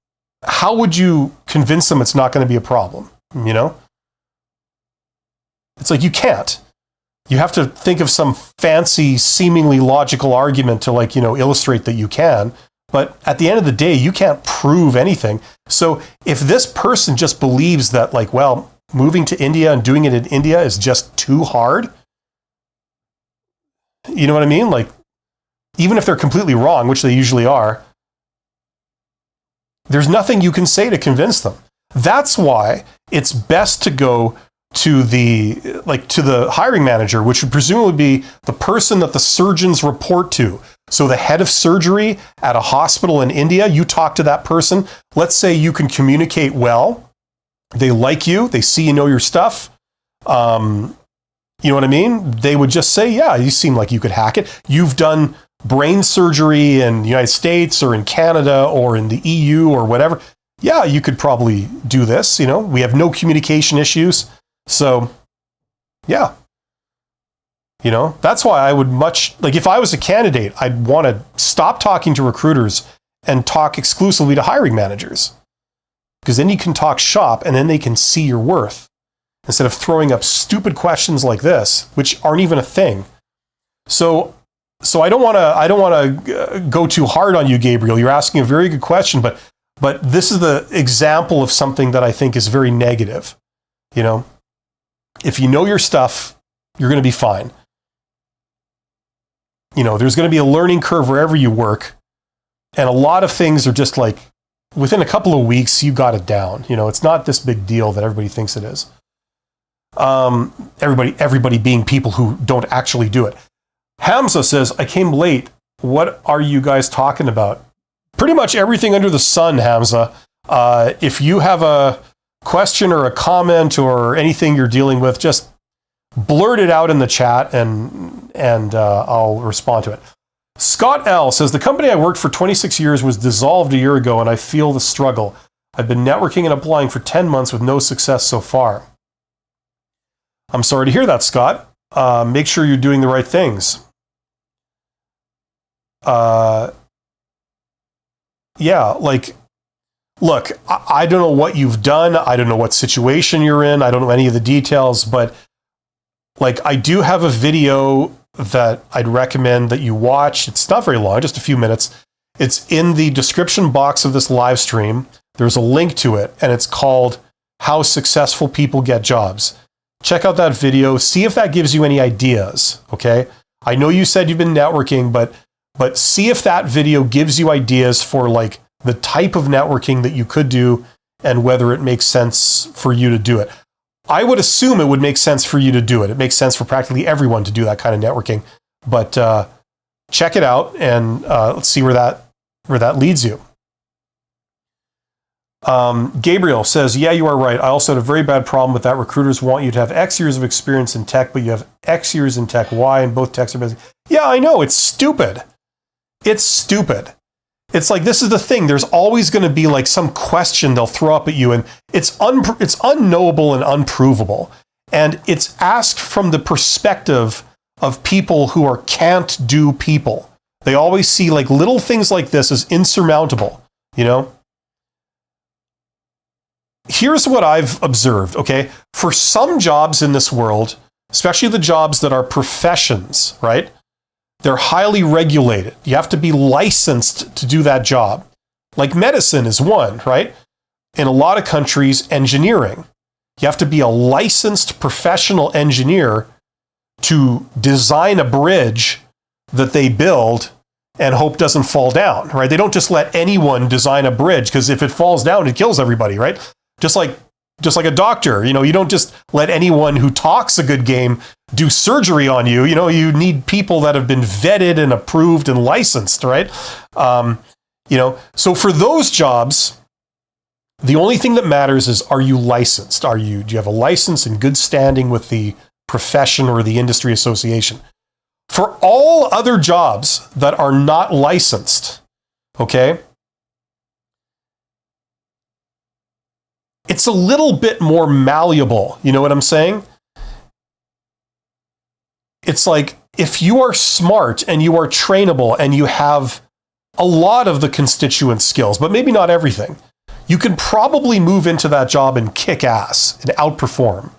how would you convince them it's not going to be a problem? You know? It's like, you can't. You have to think of some fancy, seemingly logical argument to, like, you know, illustrate that you can. But at the end of the day, you can't prove anything. So if this person just believes that, like, well, moving to India and doing it in India is just too hard, you know what I mean? Like, even if they're completely wrong, which they usually are, there's nothing you can say to convince them. That's why it's best to go to the hiring manager, which would presumably be the person that the surgeons report to. So the head of surgery at a hospital in India, you talk to that person. Let's say you can communicate well. They like you. They see you know your stuff. You know what I mean? They would just say, yeah, you seem like you could hack it. You've done brain surgery in the United States or in Canada or in the EU or whatever. Yeah, you could probably do this. You know, we have no communication issues. So, yeah. You know, that's why I would if I was a candidate, I'd want to stop talking to recruiters and talk exclusively to hiring managers. Because then you can talk shop and then they can see your worth, instead of throwing up stupid questions like this, which aren't even a thing. So I don't want to go too hard on you, Gabriel. You're asking a very good question, but this is the example of something that I think is very negative. You know, if you know your stuff, you're going to be fine. You know, there's going to be a learning curve wherever you work, and a lot of things are just like, within a couple of weeks, you got it down. You know, it's not this big deal that everybody thinks it is. Everybody being people who don't actually do it. Hamza says, I came late. What are you guys talking about? Pretty much everything under the sun, Hamza. If you have a question or a comment or anything you're dealing with, just blurt it out in the chat and I'll respond to it. Scott L. says, the company I worked for 26 years was dissolved a year ago and I feel the struggle. I've been networking and applying for 10 months with no success so far. I'm sorry to hear that, Scott. Make sure you're doing the right things. Yeah, like, look, I don't know what you've done. I don't know what situation you're in. I don't know any of the details, but like, I do have a video that I'd recommend that you watch. It's not very long, just a few minutes. It's in the description box of this live stream. There's a link to it, and it's called How Successful People Get Jobs. Check out that video. See if that gives you any ideas, okay? I know you said you've been networking, but see if that video gives you ideas for like the type of networking that you could do and whether it makes sense for you to do it. I would assume it would make sense for you to do it. It makes sense for practically everyone to do that kind of networking. But check it out and let's see where that leads you. Gabriel says, yeah, you are right. I also had a very bad problem with that. Recruiters want you to have X years of experience in tech, but you have X years in tech Y, and both techs are busy. Yeah, I know. It's stupid. It's stupid. It's like, this is the thing. There's always going to be like some question they'll throw up at you, and it's unknowable and unprovable. And it's asked from the perspective of people who are can't do people. They always see like little things like this as insurmountable, you know? Here's what I've observed, okay? For some jobs in this world, especially the jobs that are professions, right? They're highly regulated. You have to be licensed to do that job. Like medicine is one, right? In a lot of countries, engineering. You have to be a licensed professional engineer to design a bridge that they build and hope doesn't fall down, right? They don't just let anyone design a bridge, because if it falls down, it kills everybody, right? Just like a doctor, you know, you don't just let anyone who talks a good game do surgery on you. You know, you need people that have been vetted and approved and licensed, right? You know, so for those jobs, the only thing that matters is, are you licensed? Do you have a license in good standing with the profession or the industry association? For all other jobs that are not licensed, okay, it's a little bit more malleable. You know what I'm saying? It's like, if you are smart and you are trainable and you have a lot of the constituent skills, but maybe not everything, you can probably move into that job and kick ass and outperform.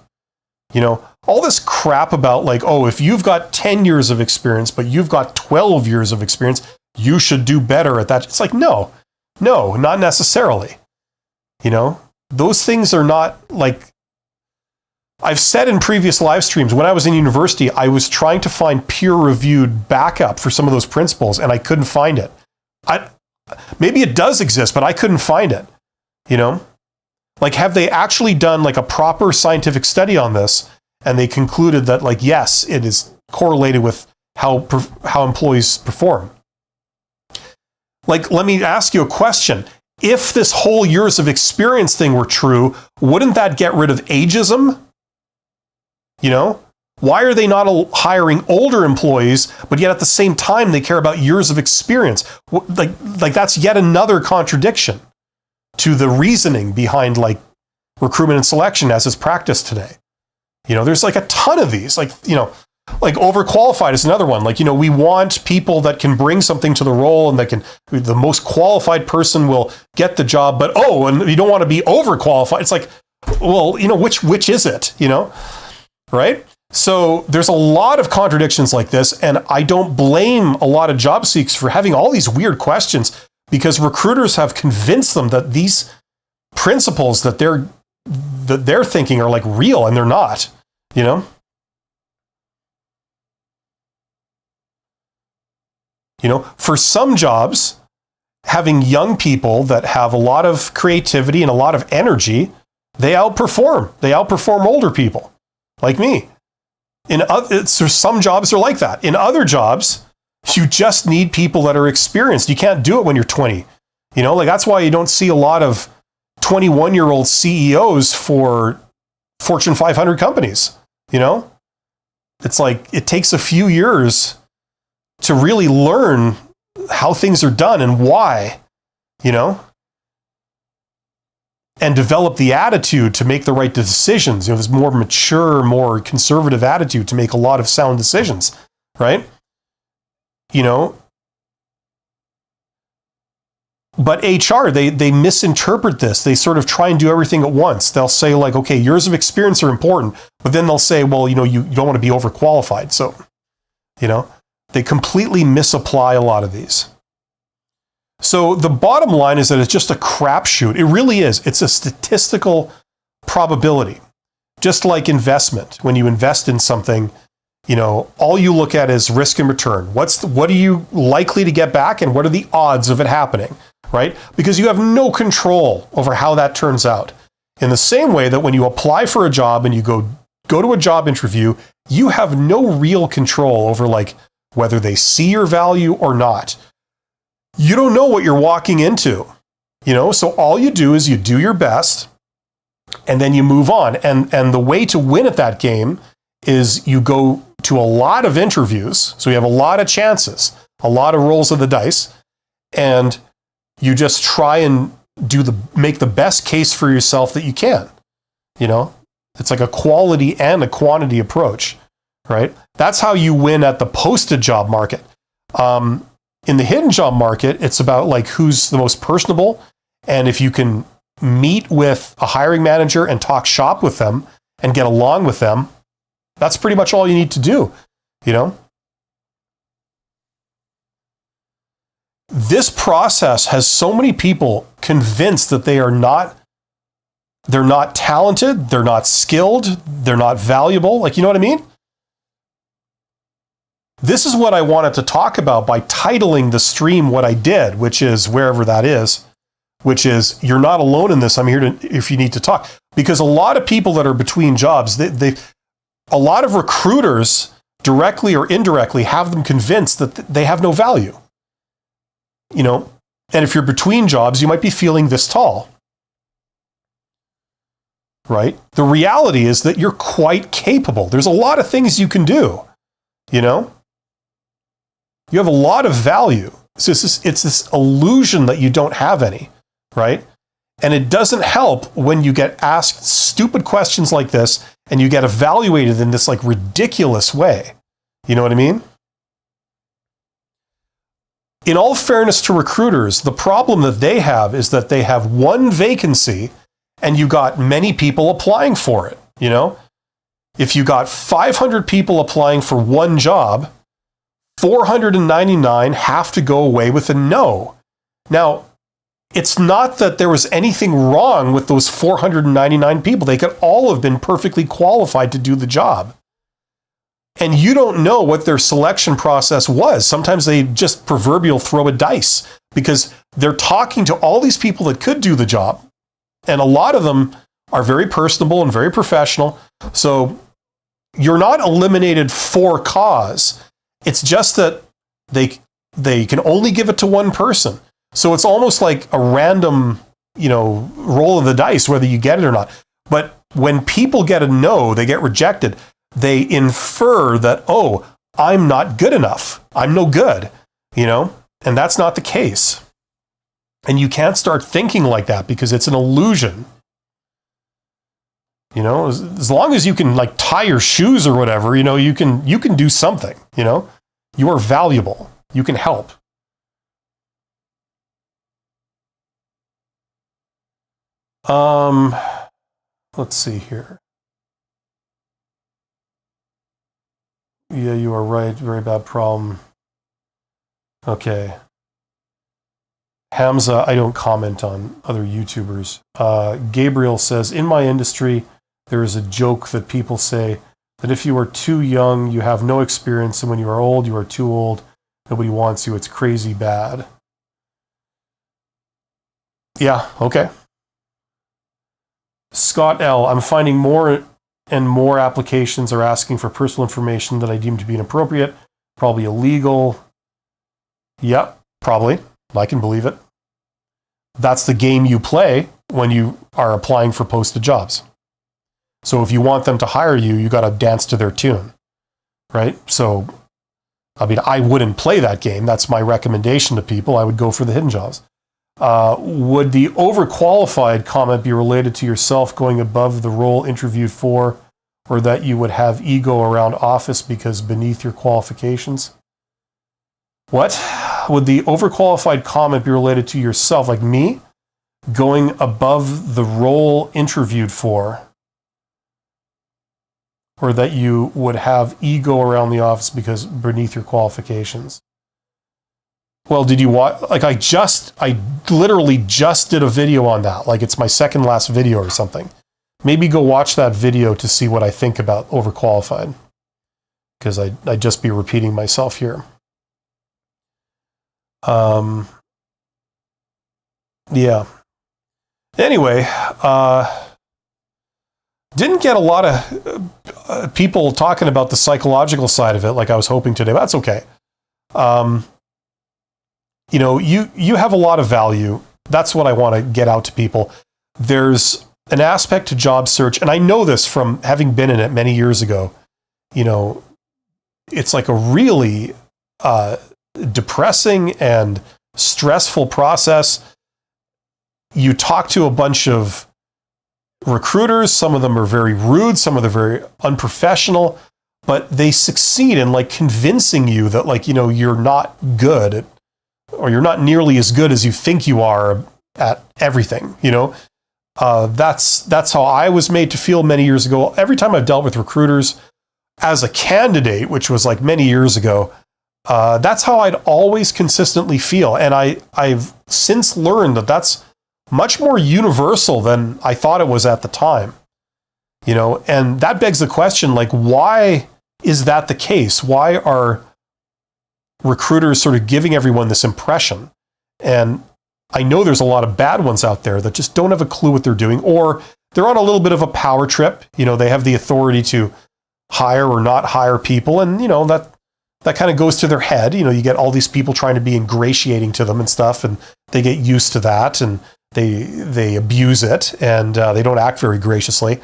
You know, all this crap about like, oh, if you've got 10 years of experience, but you've got 12 years of experience, you should do better at that. It's like, no, not necessarily. You know? Those things are not like, I've said in previous live streams, when I was in university, I was trying to find peer-reviewed backup for some of those principles, and I couldn't find it. Maybe it does exist, but I couldn't find it. You know? Like, have they actually done like a proper scientific study on this, and they concluded that like, yes, it is correlated with how employees perform? Like, let me ask you a question. If this whole years of experience thing were true, wouldn't that get rid of ageism? You know, why are they not hiring older employees, but yet at the same time they care about years of experience? Like that's yet another contradiction to the reasoning behind like recruitment and selection as is practiced today. You know, there's like a ton of these, like, you know, like overqualified is another one. Like, you know, we want people that can bring something to the role and that can, the most qualified person will get the job, but and you don't want to be overqualified. It's like, well, you know, which is it, you know? Right? So there's a lot of contradictions like this, and I don't blame a lot of job seekers for having all these weird questions, because recruiters have convinced them that these principles that they're thinking are like real, and they're not, you know? You know, for some jobs, having young people that have a lot of creativity and a lot of energy, they outperform. They outperform older people, like me. So some jobs are like that. In other jobs, you just need people that are experienced. You can't do it when you're 20. You know, like that's why you don't see a lot of 21-year-old CEOs for Fortune 500 companies. You know, it's like it takes a few years to really learn how things are done and why, you know, and develop the attitude to make the right decisions. You know, this more mature, more conservative attitude to make a lot of sound decisions, right? You know, but HR, they misinterpret this. They sort of try and do everything at once. They'll say like, okay, years of experience are important, but then they'll say, well, you know, you don't want to be overqualified. So, you know, they completely misapply a lot of these. So the bottom line is that it's just a crapshoot. It really is. It's a statistical probability. Just like investment. When you invest in something, you know, all you look at is risk and return. What are you likely to get back, and what are the odds of it happening, right? Because you have no control over how that turns out. In the same way that when you apply for a job and you go to a job interview, you have no real control over like whether they see your value or not. You don't know what you're walking into, so all you do is you do your best and then you move on. And the way to win at that game is you go to a lot of interviews. So you have a lot of chances, a lot of rolls of the dice, and you just try and make the best case for yourself that you can. It's like a quality and a quantity approach, right? That's how you win at the posted job market. In the hidden job market, it's about like who's the most personable. And if you can meet with a hiring manager and talk shop with them and get along with them, that's pretty much all you need to do, This process has so many people convinced that they're not talented, they're not skilled, they're not valuable. Like, you know what I mean? This is what I wanted to talk about by titling the stream what I did, which is wherever that is, which is you're not alone in this. I'm here if you need to talk. Because a lot of people that are between jobs, a lot of recruiters, directly or indirectly, have them convinced that they have no value. And if you're between jobs, you might be feeling this tall. Right? The reality is that you're quite capable. There's a lot of things you can do, You have a lot of value. It's this illusion that you don't have any, right? And it doesn't help when you get asked stupid questions like this and you get evaluated in this like ridiculous way. You know what I mean? In all fairness to recruiters, the problem that they have is that they have one vacancy and you got many people applying for it, If you got 500 people applying for one job, 499 have to go away with a no. Now, it's not that there was anything wrong with those 499 people. They could all have been perfectly qualified to do the job. And you don't know what their selection process was. Sometimes they just proverbial throw a dice because they're talking to all these people that could do the job. And a lot of them are very personable and very professional. So you're not eliminated for cause. It's just that they can only give it to one person. So it's almost like a random, roll of the dice, whether you get it or not. But when people get a no, they get rejected, they infer that, oh, I'm not good enough. I'm no good, and that's not the case. And you can't start thinking like that because it's an illusion. As long as you can like tie your shoes or whatever, you can do something, You are valuable. You can help. Let's see here. Yeah, you are right. Very bad problem. Okay. Hamza, I don't comment on other YouTubers. Gabriel says, in my industry, there is a joke that people say that if you are too young, you have no experience, and when you are old, you are too old. Nobody wants you. It's crazy bad. Yeah, okay. Scott L., I'm finding more and more applications are asking for personal information that I deem to be inappropriate, probably illegal. Yeah, probably. I can believe it. That's the game you play when you are applying for posted jobs. So if you want them to hire you, you got to dance to their tune, right? So, I wouldn't play that game. That's my recommendation to people. I would go for the hidden jobs. Would the overqualified comment be related to yourself going above the role interviewed for, or that you would have ego around office because beneath your qualifications? What? Would the overqualified comment be related to yourself, like me, going above the role interviewed for, or that you would have ego around the office because beneath your qualifications? Well, did you watch? Like, I literally just did a video on that. Like, it's my second last video or something. Maybe go watch that video to see what I think about overqualified, because I'd just be repeating myself here. Yeah. Anyway, didn't get a lot of people talking about the psychological side of it like I was hoping today. But that's okay. You have a lot of value. That's what I want to get out to people. There's an aspect to job search, and I know this from having been in it many years ago. It's like a really depressing and stressful process. You talk to a bunch of recruiters. Some of them are very rude. Some of them are very unprofessional, but they succeed in like convincing you that you're not good or you're not nearly as good as you think you are at everything. That's how I was made to feel many years ago. Every time I've dealt with recruiters as a candidate, which was like many years ago, that's how I'd always consistently feel. And I've since learned that that's much more universal than I thought it was at the time. And that begs the question, like, why is that the case? Why are recruiters sort of giving everyone this impression? And I know there's a lot of bad ones out there that just don't have a clue what they're doing, or they're on a little bit of a power trip. They have the authority to hire or not hire people. And, that kind of goes to their head. You get all these people trying to be ingratiating to them and stuff, and they get used to that and they abuse it, and they don't act very graciously.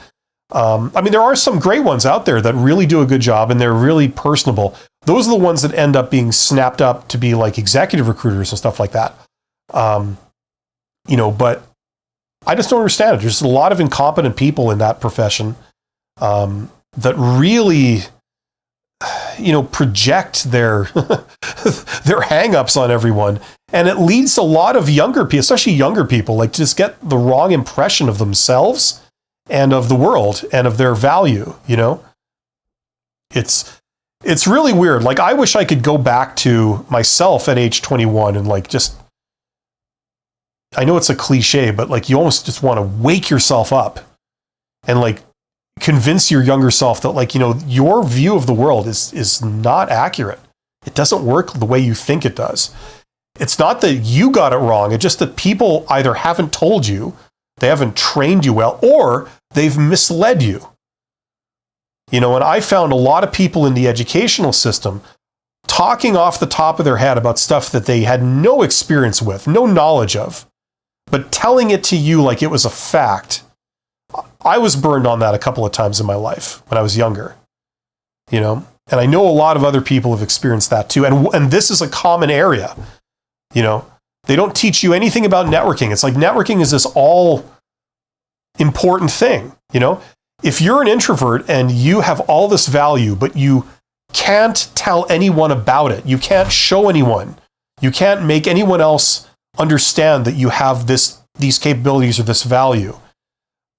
There are some great ones out there that really do a good job and they're really personable. Those are the ones that end up being snapped up to be like executive recruiters and stuff like that. But I just don't understand it. There's a lot of incompetent people in that profession that really, project their their hang-ups on everyone. And it leads a lot of younger people, especially younger people, like just get the wrong impression of themselves and of the world and of their value. It's really weird. Like, I wish I could go back to myself at age 21 and I know it's a cliche, but you almost just want to wake yourself up and convince your younger self that your view of the world is not accurate. It doesn't work the way you think it does. It's not that you got it wrong. It's just that people either haven't told you, they haven't trained you well, or they've misled you. And I found a lot of people in the educational system talking off the top of their head about stuff that they had no experience with, no knowledge of, but telling it to you like it was a fact. I was burned on that a couple of times in my life when I was younger, and I know a lot of other people have experienced that too. And this is a common area. They don't teach you anything about networking. It's like networking is this all important thing. If you're an introvert and you have all this value, but you can't tell anyone about it, you can't show anyone, you can't make anyone else understand that you have these capabilities or this value,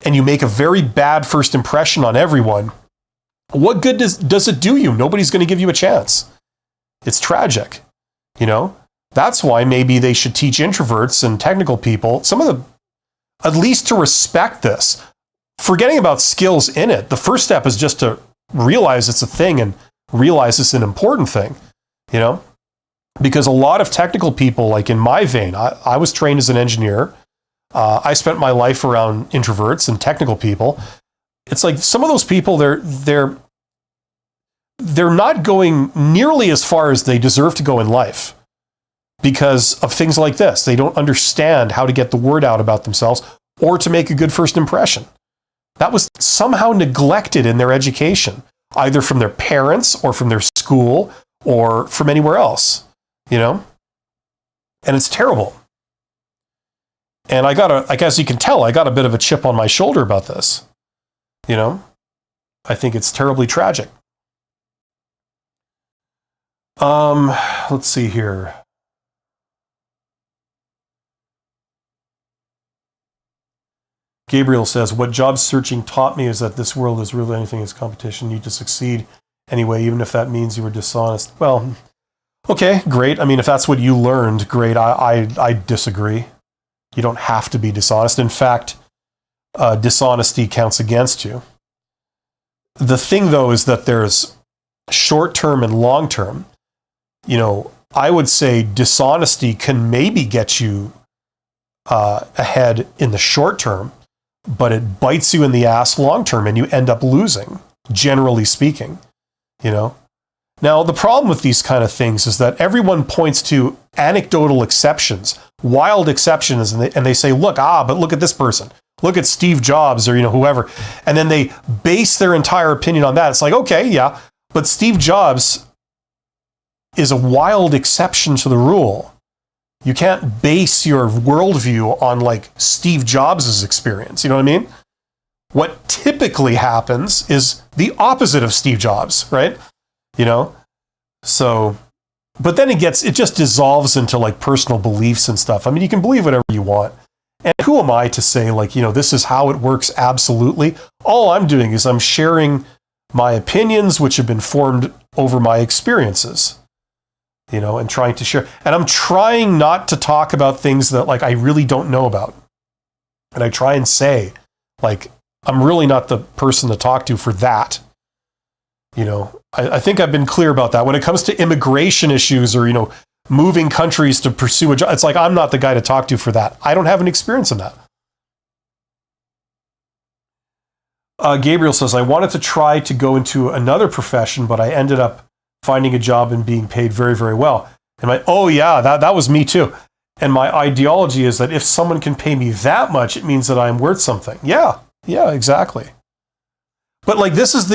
and you make a very bad first impression on everyone, what good does it do you? Nobody's going to give you a chance. It's tragic. That's why maybe they should teach introverts and technical people, at least to respect this. Forgetting about skills in it, the first step is just to realize it's a thing and realize it's an important thing, because a lot of technical people, like in my vein, I was trained as an engineer. I spent my life around introverts and technical people. It's like some of those people, they're not going nearly as far as they deserve to go in life because of things like this. They don't understand how to get the word out about themselves or to make a good first impression. That was somehow neglected in their education, either from their parents or from their school or from anywhere else, And it's terrible. And as you can tell, I got a bit of a chip on my shoulder about this. I think it's terribly tragic. Let's see here. Gabriel says, what job searching taught me is that this world is really anything as competition. You need to succeed anyway, even if that means you were dishonest. Well, okay, great. If that's what you learned, great. I disagree. You don't have to be dishonest. In fact, dishonesty counts against you. The thing, though, is that there's short-term and long-term. I would say dishonesty can maybe get you ahead in the short term, but it bites you in the ass long term and you end up losing, generally speaking, you know? Now, the problem with these kind of things is that everyone points to anecdotal exceptions, wild exceptions, and they say, but look at this person. Look at Steve Jobs or, whoever. And then they base their entire opinion on that. It's like, okay, yeah, but Steve Jobs is a wild exception to the rule. You can't base your worldview on like Steve Jobs' experience. You know what I mean? What typically happens is the opposite of Steve Jobs, right? So, but then it just dissolves into like personal beliefs and stuff. I mean, you can believe whatever you want. And who am I to say like, this is how it works? Absolutely. All I'm doing is I'm sharing my opinions, which have been formed over my experiences, and trying to share. And I'm trying not to talk about things that like I really don't know about. And I try and say, like, I'm really not the person to talk to for that. I think I've been clear about that. When it comes to immigration issues or, moving countries to pursue a job, it's like I'm not the guy to talk to for that. I don't have an experience in that. Gabriel says, I wanted to try to go into another profession, but I ended up finding a job and being paid very, very well. And that was me too. And my ideology is that if someone can pay me that much, it means that I'm worth something. Yeah, exactly. But like this is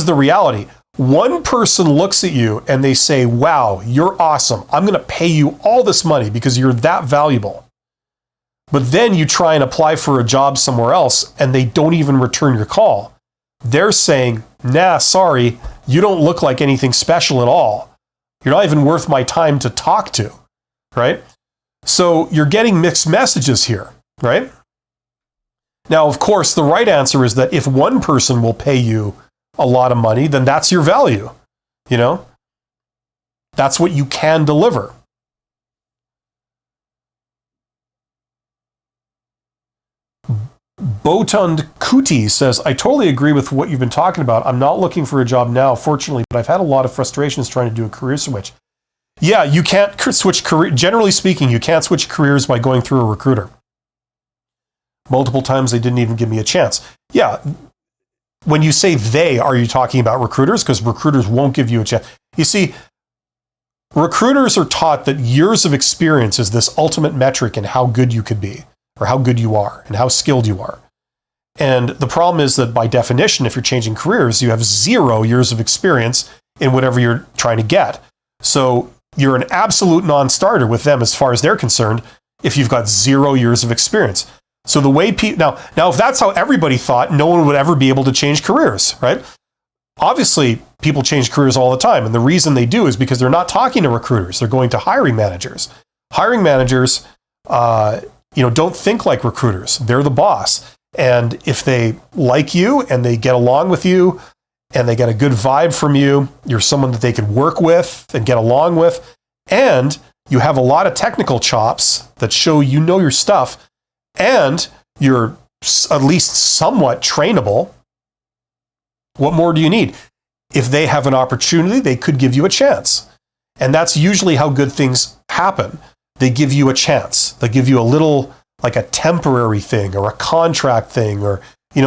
the reality. One person looks at you and they say, wow, you're awesome. I'm going to pay you all this money because you're that valuable. But then you try and apply for a job somewhere else and they don't even return your call. They're saying, nah, sorry, you don't look like anything special at all. You're not even worth my time to talk to, right? So you're getting mixed messages here, right? Now, of course, the right answer is that if one person will pay you a lot of money, then that's your value. That's what you can deliver. Botund Kuti says, I totally agree with what you've been talking about. I'm not looking for a job now, fortunately, but I've had a lot of frustrations trying to do a career switch. Yeah, you can't switch career. Generally speaking, you can't switch careers by going through a recruiter. Multiple times they didn't even give me a chance. Yeah. When you say they, are you talking about recruiters? Because recruiters won't give you a chance. You see, recruiters are taught that years of experience is this ultimate metric in how good you could be, or how good you are, and how skilled you are. And the problem is that by definition, if you're changing careers, you have 0 years of experience in whatever you're trying to get. So you're an absolute non-starter with them as far as they're concerned if you've got 0 years of experience. So the way now if that's how everybody thought, no one would ever be able to change careers, right? Obviously, people change careers all the time. And the reason they do is because they're not talking to recruiters. They're going to hiring managers. Hiring managers, don't think like recruiters. They're the boss. And if they like you and they get along with you and they get a good vibe from you, you're someone that they could work with and get along with, and you have a lot of technical chops that show you know your stuff, and you're at least somewhat trainable, what more do you need? If they have an opportunity, they could give you a chance. And that's usually how good things happen. They give you a chance. They give you a little, like a temporary thing or a contract thing or,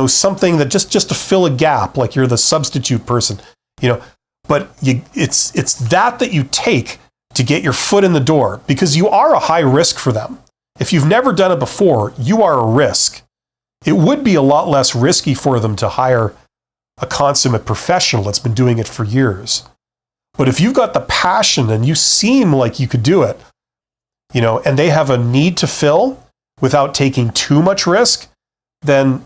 something that just to fill a gap, like you're the substitute person, but it's that you take to get your foot in the door because you are a high risk for them. If you've never done it before, you are a risk. It would be a lot less risky for them to hire a consummate professional that's been doing it for years. But if you've got the passion and you seem like you could do it, and they have a need to fill without taking too much risk, then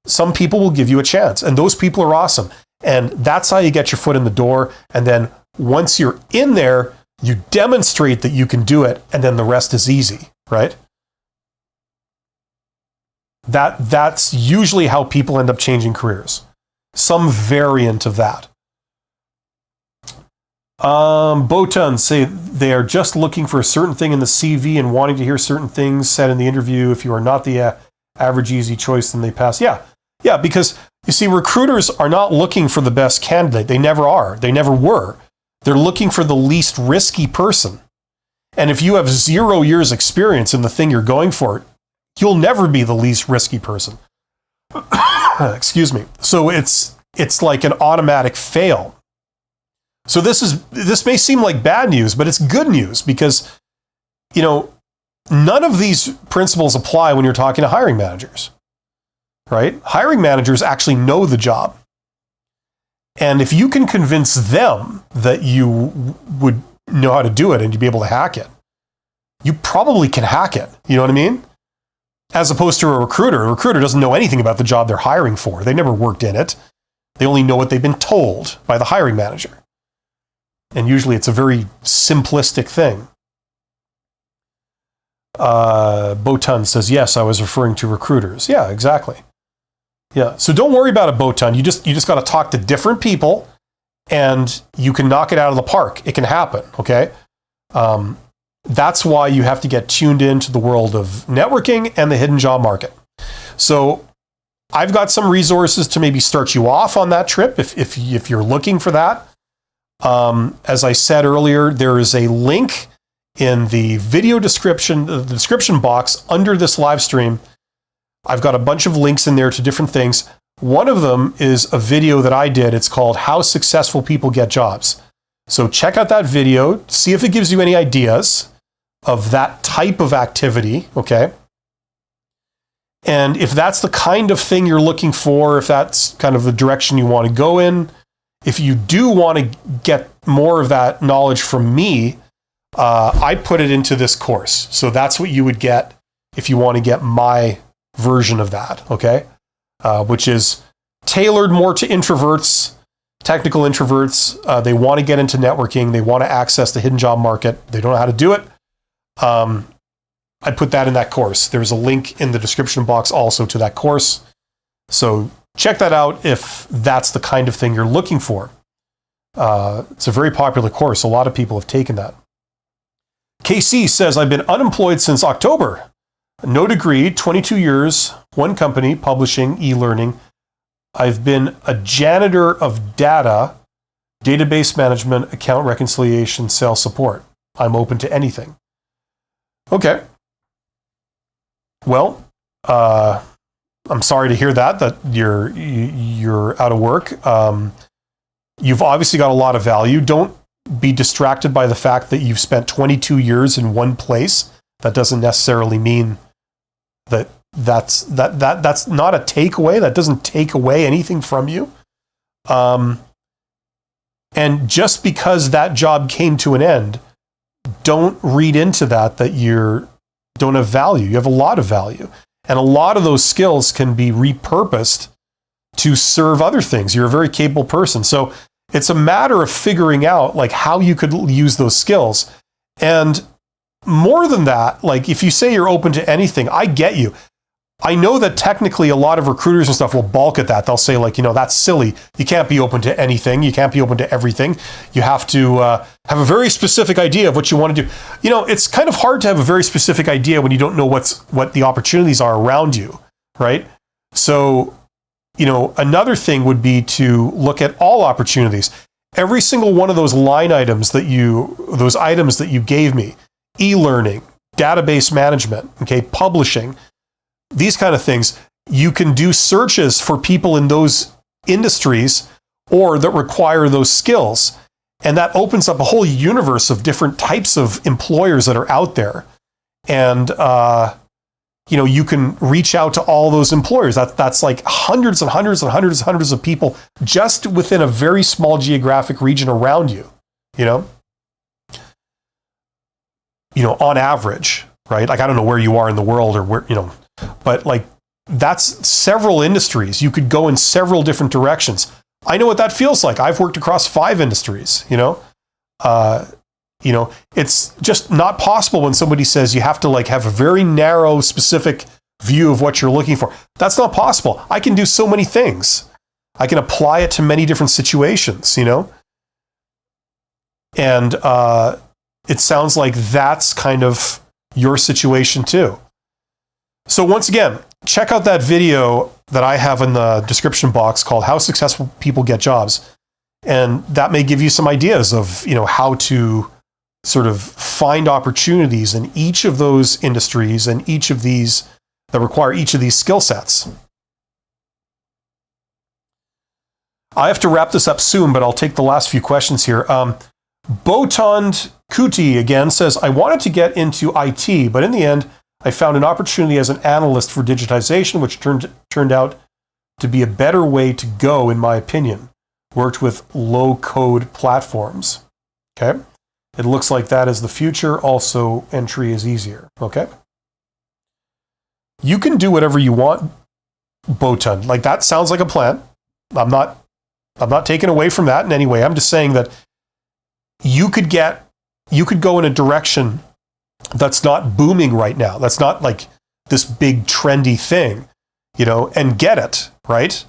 some people will give you a chance. And those people are awesome. And that's how you get your foot in the door. And then once you're in there, you demonstrate that you can do it. And then the rest is easy, right? That's usually how people end up changing careers. Some variant of that. Botan say they are just looking for a certain thing in the CV and wanting to hear certain things said in the interview. If you are not the average easy choice, then they pass. Yeah, because you see, recruiters are not looking for the best candidate. They never are. They never were. They're looking for the least risky person. And if you have 0 years experience in the thing you're going for, You'll never be the least risky person. Excuse me. So it's like an automatic fail. So this may seem like bad news, but it's good news because, none of these principles apply when you're talking to hiring managers, right? Hiring managers actually know the job. And if you can convince them that you would know how to do it and you'd be able to hack it, you probably can hack it. You know what I mean? As opposed to a recruiter. A recruiter doesn't know anything about the job they're hiring for. They never worked in it. They only know what they've been told by the hiring manager. And usually it's a very simplistic thing. Botan says, yes, I was referring to recruiters. Yeah, exactly. Yeah. So don't worry about it, Botan. You just got to talk to different people and you can knock it out of the park. It can happen. Okay. That's why you have to get tuned into the world of networking and the hidden job market. So I've got some resources to maybe start you off on that trip if you're looking for that. As I said earlier, there is a link in the video description, the description box under this live stream. I've got a bunch of links in there to different things. One of them is a video that I did. It's called How Successful People Get Jobs. So check out that video, see if it gives you any ideas of that type of activity, okay? And if that's the kind of thing you're looking for, if that's kind of the direction you want to go in, if you do want to get more of that knowledge from me, I put it into this course. So that's what you would get if you want to get my version of that, okay? Which is tailored more to introverts, technical introverts. They want to get into networking. They want to access the hidden job market. They don't know how to do it. I put that in that course. There's a link in the description box also to that course. So check that out if that's the kind of thing you're looking for. It's a very popular course. A lot of people have taken that. KC says, I've been unemployed since October. No degree, 22 years, one company, publishing, e-learning. I've been a janitor of data, database management, account reconciliation, sales support. I'm open to anything. Okay. Well, I'm sorry to hear that you're out of work. You've obviously got a lot of value. Don't be distracted by the fact that you've spent 22 years in one place. That doesn't necessarily mean that's not a takeaway. That doesn't take away anything from you. And just because that job came to an end, don't read into that you don't have value. You have a lot of value. And a lot of those skills can be repurposed to serve other things. You're a very capable person. So it's a matter of figuring out like how you could use those skills. And more than that, like if you say you're open to anything, I get you. I know that technically a lot of recruiters and stuff will balk at that. They'll say like, that's silly. You can't be open to anything. You can't be open to everything. You have to have a very specific idea of what you want to do. It's kind of hard to have a very specific idea when you don't know what the opportunities are around you, right? So, another thing would be to look at all opportunities. Every single one of those items that you gave me, e-learning, database management, okay, publishing, these kind of things, you can do searches for people in those industries or that require those skills. And that opens up a whole universe of different types of employers that are out there. And, you can reach out to all those employers. That's like hundreds and hundreds and hundreds and hundreds of people just within a very small geographic region around you, on average, right? Like, I don't know where you are in the world or where, but like that's several industries. You could go in several different directions. I know what that feels like. I've worked across 5 industries, it's just not possible when somebody says you have to like have a very narrow, specific view of what you're looking for. That's not possible. I can do so many things. I can apply it to many different situations, and it sounds like that's kind of your situation too. So once again, check out that video that I have in the description box called How Successful People Get Jobs. And that may give you some ideas of, how to sort of find opportunities in each of those industries and each of these that require each of these skill sets. I have to wrap this up soon, but I'll take the last few questions here. Botond Kuti again says, I wanted to get into IT, but in the end, I found an opportunity as an analyst for digitization, which turned out to be a better way to go, in my opinion. Worked with low-code platforms. Okay? It looks like that is the future. Also, entry is easier. Okay? You can do whatever you want, Botond. Like, that sounds like a plan. I'm not taking away from that in any way. I'm just saying that you could go in a direction that's not booming right now. That's not like this big trendy thing, and get it, right?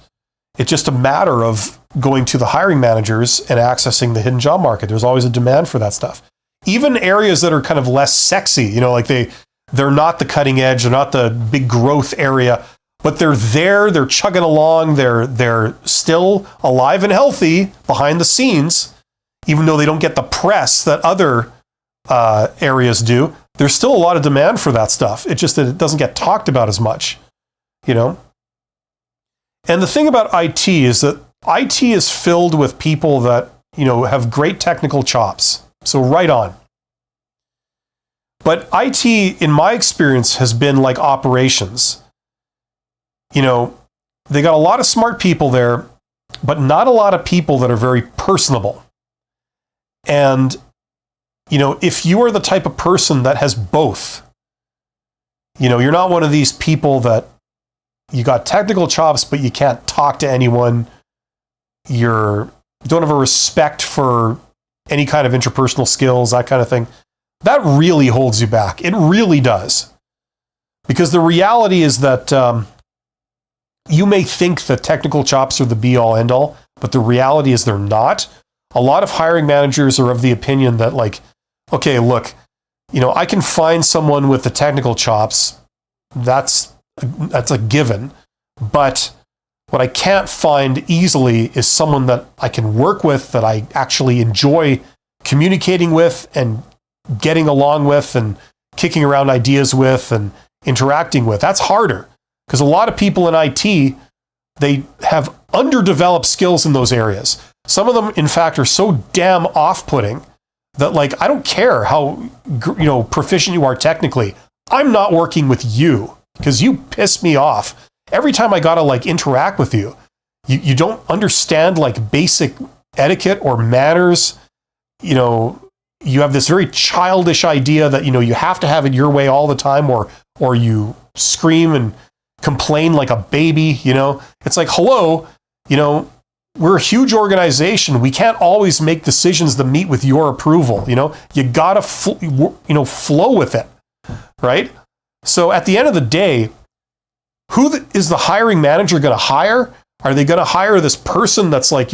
It's just a matter of going to the hiring managers and accessing the hidden job market. There's always a demand for that stuff. Even areas that are kind of less sexy, like they're not the cutting edge, they're not the big growth area, but they're there, they're chugging along, they're still alive and healthy behind the scenes, even though they don't get the press that other areas do. There's still a lot of demand for that stuff. It's just that it doesn't get talked about as much, And the thing about IT is that IT is filled with people that, have great technical chops. So right on. But IT, in my experience, has been like operations. They got a lot of smart people there, but not a lot of people that are very personable. And, if you are the type of person that has both, you're not one of these people that you got technical chops, but you can't talk to anyone. You don't have a respect for any kind of interpersonal skills, that kind of thing. That really holds you back. It really does. Because the reality is that you may think that technical chops are the be-all, end-all, but the reality is they're not. A lot of hiring managers are of the opinion that, like, okay, look, I can find someone with the technical chops. That's a given. But what I can't find easily is someone that I can work with, that I actually enjoy communicating with and getting along with and kicking around ideas with and interacting with. That's harder because a lot of people in IT, they have underdeveloped skills in those areas. Some of them, in fact, are so damn off-putting that, like, I don't care how, proficient you are technically. I'm not working with you because you piss me off. Every time I gotta, like, interact with you, you don't understand, like, basic etiquette or manners. You have this very childish idea that, you have to have it your way all the time, or you scream and complain like a baby, It's like, hello, we're a huge organization. We can't always make decisions that meet with your approval, You gotta, flow with it, right? So at the end of the day, is the hiring manager going to hire? Are they going to hire this person that's like,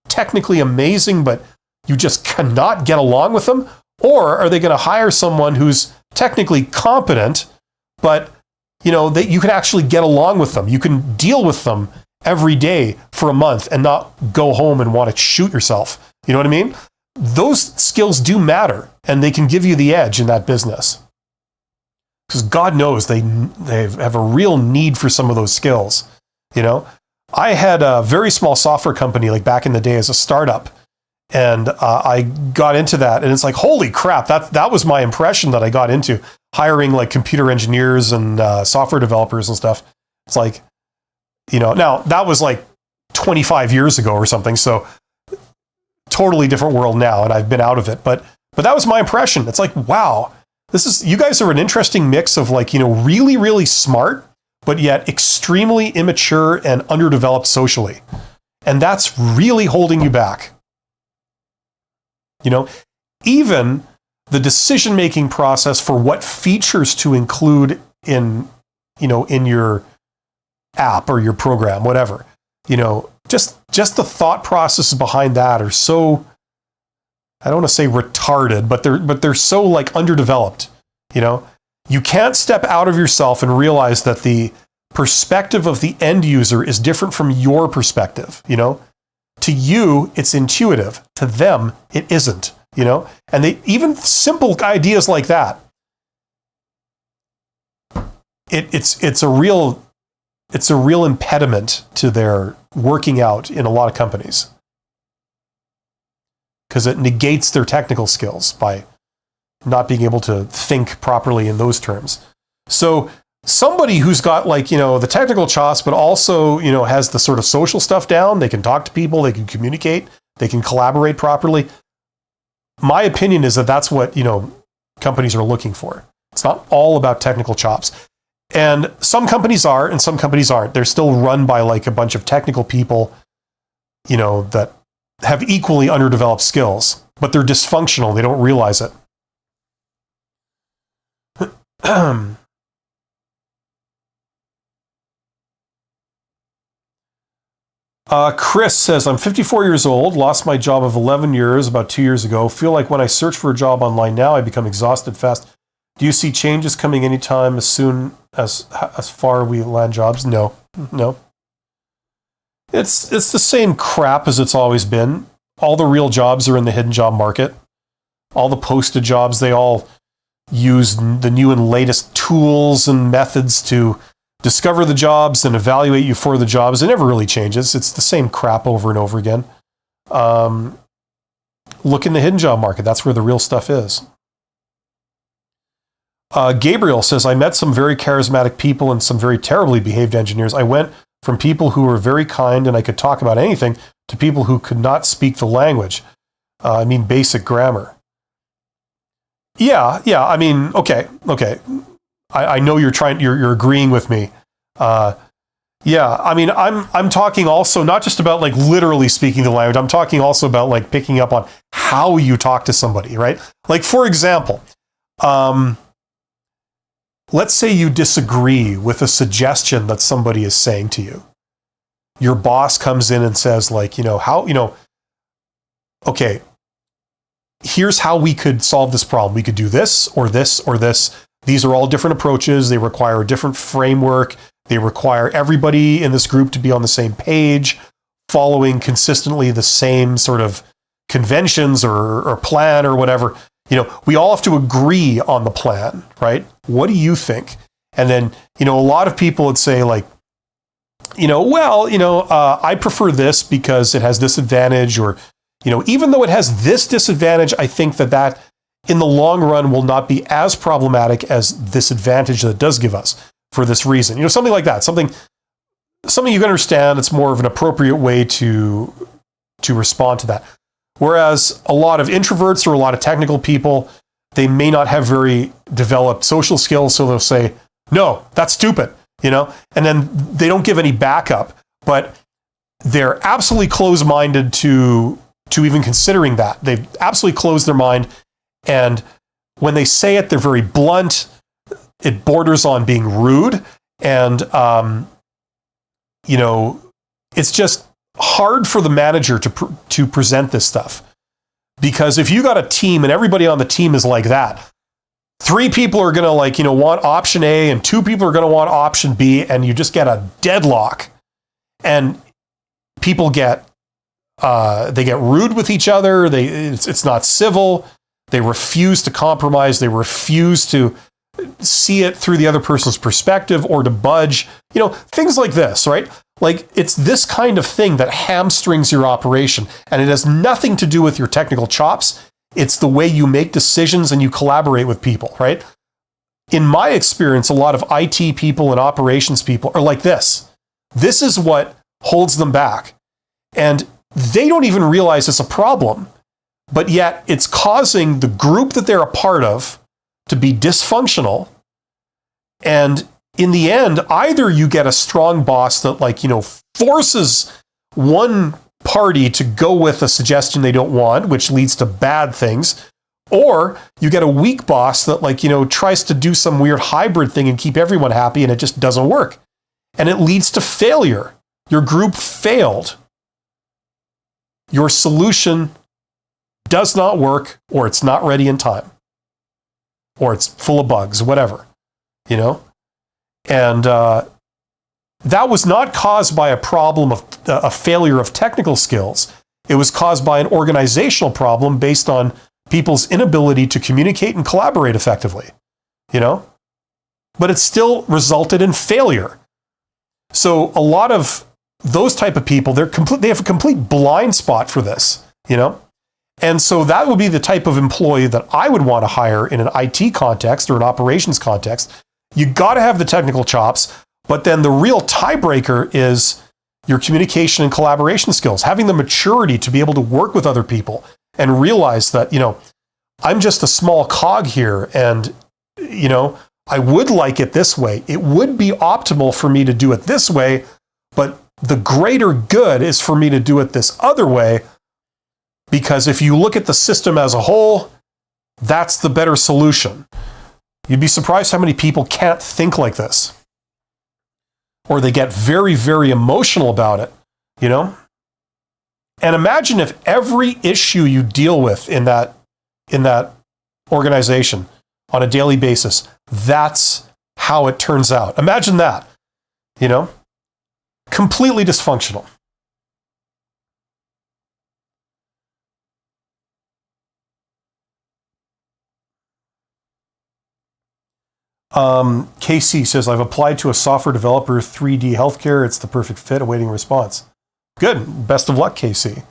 technically amazing, but you just cannot get along with them? Or are they going to hire someone who's technically competent, but, that you can actually get along with them? You can deal with them every day for a month and not go home and want to shoot yourself. You know what I mean? Those skills do matter, and they can give you the edge in that business. Because God knows they have a real need for some of those skills. I had a very small software company like back in the day as a startup, and I got into that, and it's like, holy crap, that was my impression that I got into, hiring like computer engineers and software developers and stuff. It's like, now that was like 25 years ago or something, so totally different world now, and I've been out of it, but that was my impression. It's like, wow. You guys are an interesting mix of like, really, really smart, but yet extremely immature and underdeveloped socially. And that's really holding you back. Even the decision-making process for what features to include in your app or your program, whatever, just the thought processes behind that are so, I don't want to say retarded, but they're so like underdeveloped. You can't step out of yourself and realize that the perspective of the end user is different from your perspective. To you, it's intuitive. To them, it isn't. And even simple ideas like that. it's a real impediment to their working out in a lot of companies, because it negates their technical skills by not being able to think properly in those terms. So somebody who's got the technical chops, but also, has the sort of social stuff down, they can talk to people, they can communicate, they can collaborate properly. My opinion is that that's what, companies are looking for. It's not all about technical chops. And some companies are, and some companies aren't. They're still run by a bunch of technical people, that have equally underdeveloped skills, but they're dysfunctional. They don't realize it. Chris says, I'm 54 years old, lost my job of 11 years about 2 years ago. Feel like when I search for a job online now, I become exhausted fast. Do you see changes coming anytime as soon as far we land jobs? No. It's the same crap as it's always been. All the real jobs are in the hidden job market. All the posted jobs, they all use the new and latest tools and methods to discover the jobs and evaluate you for the jobs. It never really changes. It's the same crap over and over again. Look in the hidden job market. That's where the real stuff is. Gabriel says, I met some very charismatic people and some very terribly behaved engineers. I went from people who were very kind and I could talk about anything to people who could not speak the language. Basic grammar. Yeah. Okay. I know you're agreeing with me. I'm talking also not just about literally speaking the language. I'm talking also about picking up on how you talk to somebody, right? For example, let's say you disagree with a suggestion that somebody is saying to you. Your boss comes in and says okay, here's how we could solve this problem. We could do this or this or this. These are all different approaches. They require a different framework. They require everybody in this group to be on the same page, following consistently the same sort of conventions or plan or whatever. We all have to agree on the plan, right? What do you think? And then, a lot of people would say I prefer this because it has this advantage, or, even though it has this disadvantage, I think that in the long run will not be as problematic as this advantage that it does give us for this reason. Something like that. Something you can understand. It's more of an appropriate way to respond to that. Whereas a lot of introverts or a lot of technical people, they may not have very developed social skills, so they'll say, no, that's stupid, and then they don't give any backup, but they're absolutely closed-minded to even considering that. They've absolutely closed their mind, and when they say it, they're very blunt. It borders on being rude, and it's just hard for the manager to present this stuff. Because if you got a team and everybody on the team is like that, 3 people are going to want option A and 2 people are going to want option B, and you just get a deadlock. And people get rude with each other. It's not civil. They refuse to compromise. They refuse to see it through the other person's perspective or to budge. Things like this, right? It's this kind of thing that hamstrings your operation, and it has nothing to do with your technical chops. It's the way you make decisions and you collaborate with people, right? In my experience, a lot of IT people and operations people are like this. This is what holds them back. And they don't even realize it's a problem, but yet it's causing the group that they're a part of to be dysfunctional. And in the end, either you get a strong boss that forces one party to go with a suggestion they don't want, which leads to bad things, or you get a weak boss that tries to do some weird hybrid thing and keep everyone happy, and it just doesn't work. And it leads to failure. Your group failed. Your solution does not work, or it's not ready in time, or it's full of bugs, whatever, And that was not caused by a problem of a failure of technical skills. It was caused by an organizational problem based on people's inability to communicate and collaborate effectively, but it still resulted in failure. So a lot of those type of people, they have a complete blind spot for this, you know? And so that would be the type of employee that I would want to hire in an IT context or an operations context. You got to have the technical chops, but then the real tiebreaker is your communication and collaboration skills, having the maturity to be able to work with other people and realize that, you know, I'm just a small cog here, and, you know, I would like it this way. It would be optimal for me to do it this way, but the greater good is for me to do it this other way, because if you look at the system as a whole, that's the better solution. You'd be surprised how many people can't think like this, or they get very, very emotional about it, you know? And imagine if every issue you deal with in that organization on a daily basis, that's how it turns out. Imagine that, you know? Completely dysfunctional. KC says, I've applied to a software developer, 3D healthcare. It's the perfect fit, awaiting response. Good. Best of luck, KC.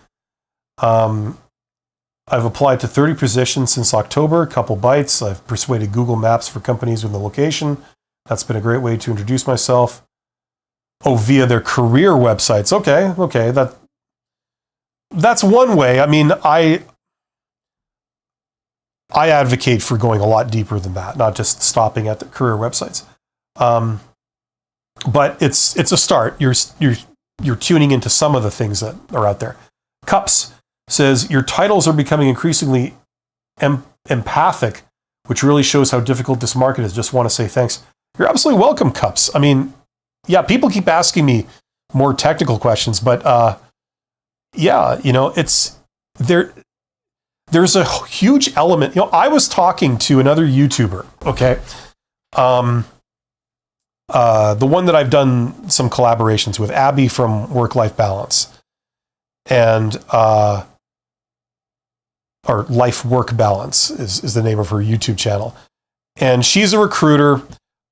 I've applied to 30 positions since October, a couple bites. I've persuaded Google Maps for companies with the location. That's been a great way to introduce myself. Oh, via their career websites. Okay. That's one way. I mean, I advocate for going a lot deeper than that, not just stopping at the career websites. But it's a start. You're tuning into some of the things that are out there. Cups says, your titles are becoming increasingly empathic, which really shows how difficult this market is. Just want to say thanks. You're absolutely welcome, Cups. I mean, yeah, people keep asking me more technical questions, but yeah, you know, it's there. There's a huge element. You know, I was talking to another YouTuber, okay? The one that I've done some collaborations with, Abby from Work-Life Balance, and or Life-Work Balance is the name of her YouTube channel. And she's a recruiter,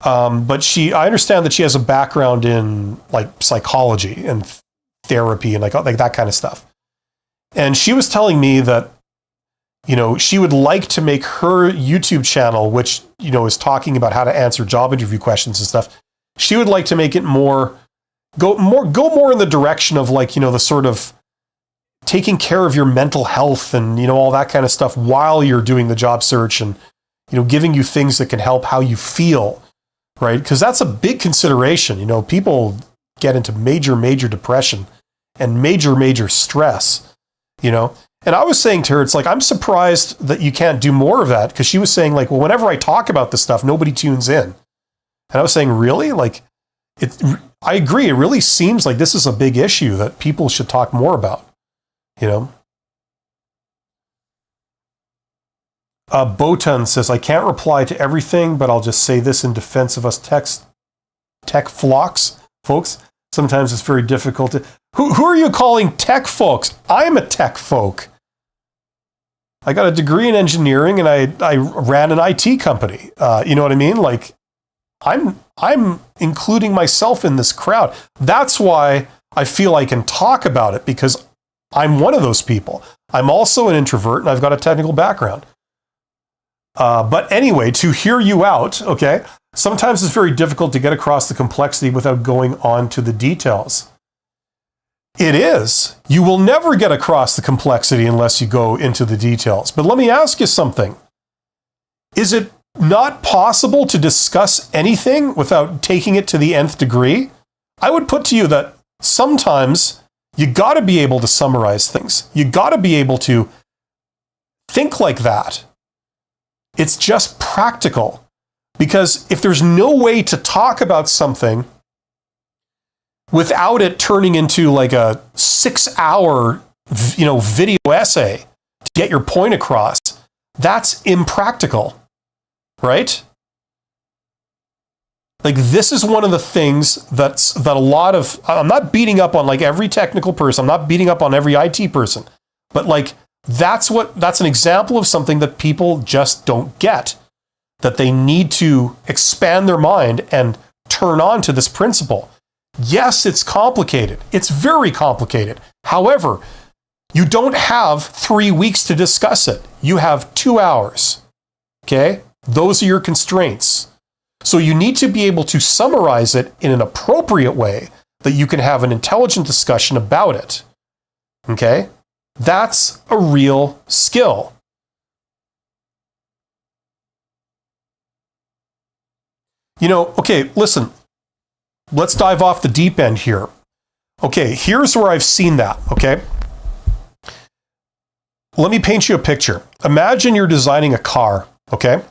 but I understand that she has a background in like psychology and therapy and like that kind of stuff. And she was telling me that, you know, she would like to make her YouTube channel, which, you know, is talking about how to answer job interview questions and stuff. She would like to make it go more in the direction of, like, you know, the sort of taking care of your mental health and, you know, all that kind of stuff while you're doing the job search, and, you know, giving you things that can help how you feel, right? Because that's a big consideration. You know, people get into major depression and major stress, you know. And I was saying to her, it's like, I'm surprised that you can't do more of that, because she was saying, like, well, whenever I talk about this stuff, nobody tunes in. And I was saying, really? Like, I agree. It really seems like this is a big issue that people should talk more about, you know? Botan says, I can't reply to everything, but I'll just say this in defense of us tech folks. Sometimes it's very difficult to... Who are you calling tech folks? I'm a tech folk. I got a degree in engineering, and I ran an IT company. You know what I mean? Like, I'm including myself in this crowd. That's why I feel I can talk about it, because I'm one of those people. I'm also an introvert, and I've got a technical background. But anyway, to hear you out, okay, sometimes it's very difficult to get across the complexity without going on to the details. It is. You will never get across the complexity unless you go into the details. But let me ask you something. Is it not possible to discuss anything without taking it to the nth degree? I would put to you that sometimes you got to be able to summarize things. You got to be able to think like that. It's just practical. Because if there's no way to talk about something without it turning into like a 6-hour, you know, video essay to get your point across, that's impractical, right? Like, this is one of the things that a lot of, I'm not beating up on like every technical person, I'm not beating up on every IT person, but like, that's an example of something that people just don't get. that they need to expand their mind and turn on to this principle. Yes, it's complicated. It's very complicated. However, you don't have 3 weeks to discuss it. You have 2 hours. Okay? Those are your constraints. So you need to be able to summarize it in an appropriate way that you can have an intelligent discussion about it. Okay? That's a real skill. Okay, listen, let's dive off the deep end here. Okay, here's where I've seen that, okay? Let me paint you a picture. Imagine you're designing a car, okay?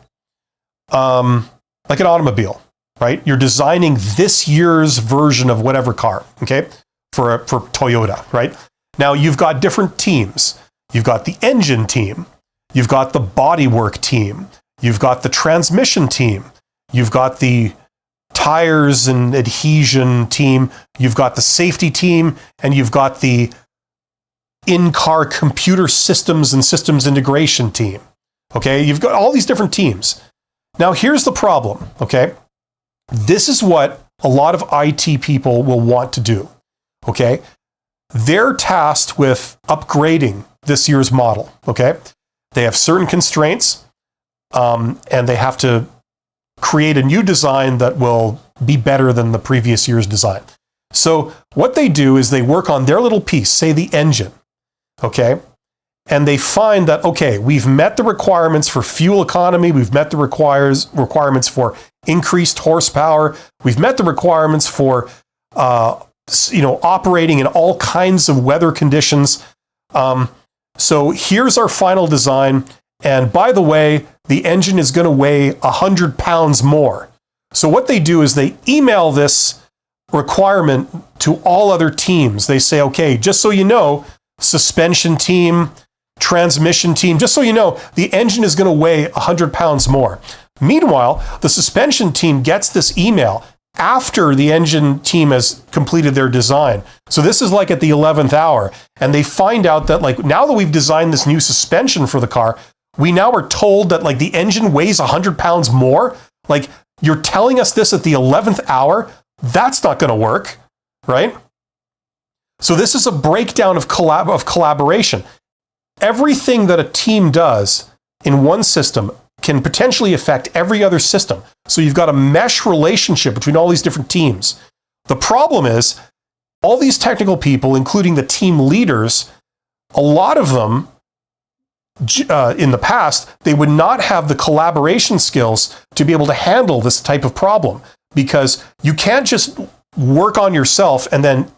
Like an automobile, right? You're designing this year's version of whatever car, okay? For Toyota, right? Now you've got different teams. You've got the engine team. You've got the bodywork team. You've got the transmission team. You've got the tires and adhesion team. You've got the safety team, and you've got the in-car computer systems and systems integration team. Okay, you've got all these different teams. Now, here's the problem, okay? This is what a lot of IT people will want to do, okay? They're tasked with upgrading this year's model, okay? They have certain constraints, and they have to create a new design that will be better than the previous year's design. So what they do is they work on their little piece, say the engine, okay? And they find that, okay, we've met the requirements for fuel economy, we've met the requirements for increased horsepower, we've met the requirements for operating in all kinds of weather conditions. So here's our final design. And by the way, the engine is going to weigh 100 pounds more. So what they do is they email this requirement to all other teams. They say, okay, just so you know, suspension team, transmission team, just so you know, the engine is going to weigh 100 pounds more. Meanwhile, the suspension team gets this email after the engine team has completed their design. So this is like at the 11th hour. And they find out that like now that we've designed this new suspension for the car, we now are told that like the engine weighs 100 pounds more. Like you're telling us this at the 11th hour? That's not going to work, right? So this is a breakdown of collaboration. Everything that a team does in one system can potentially affect every other system. So you've got a mesh relationship between all these different teams. The problem is all these technical people, including the team leaders, a lot of them in the past, they would not have the collaboration skills to be able to handle this type of problem, because you can't just work on yourself and then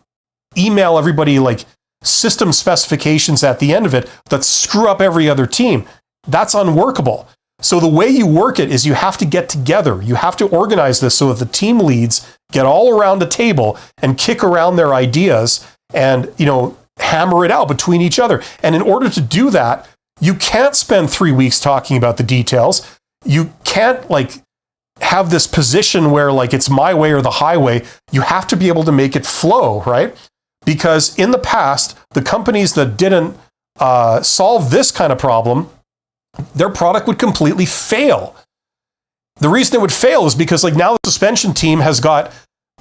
email everybody like system specifications at the end of it that screw up every other team. That's unworkable. So the way you work it is you have to get together. You have to organize this so that the team leads get all around the table and kick around their ideas and, hammer it out between each other. And in order to do that, you can't spend 3 weeks talking about the details. You can't have this position where it's my way or the highway. You have to be able to make it flow, right? Because in the past, the companies that didn't solve this kind of problem, their product would completely fail. The reason it would fail is because now the suspension team has got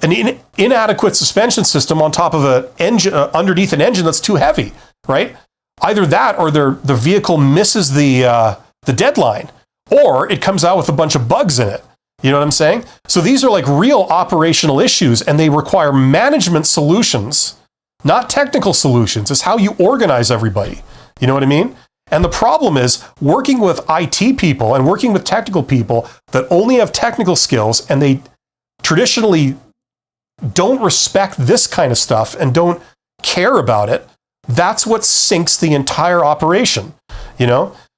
an inadequate suspension system on top of an engine, underneath an engine that's too heavy, right? Either that or the vehicle misses the deadline, or it comes out with a bunch of bugs in it. You know what I'm saying? So these are real operational issues, and they require management solutions, not technical solutions. It's how you organize everybody. You know what I mean? And the problem is working with IT people and working with technical people that only have technical skills, and they traditionally don't respect this kind of stuff and don't care about it. That's what sinks the entire operation,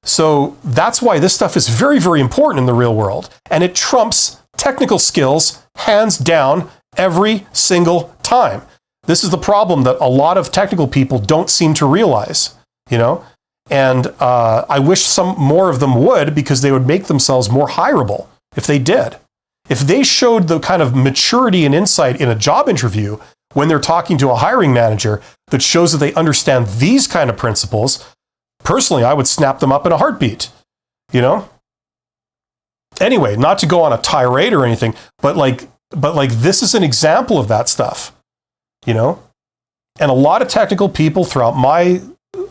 So that's why this stuff is very, very important in the real world. And it trumps technical skills hands down every single time. This is the problem that a lot of technical people don't seem to realize, And I wish some more of them would, because they would make themselves more hireable if they did. If they showed the kind of maturity and insight in a job interview when they're talking to a hiring manager that shows that they understand these kind of principles, personally, I would snap them up in a heartbeat, anyway, not to go on a tirade or anything, but like this is an example of that stuff, you know? And a lot of technical people throughout my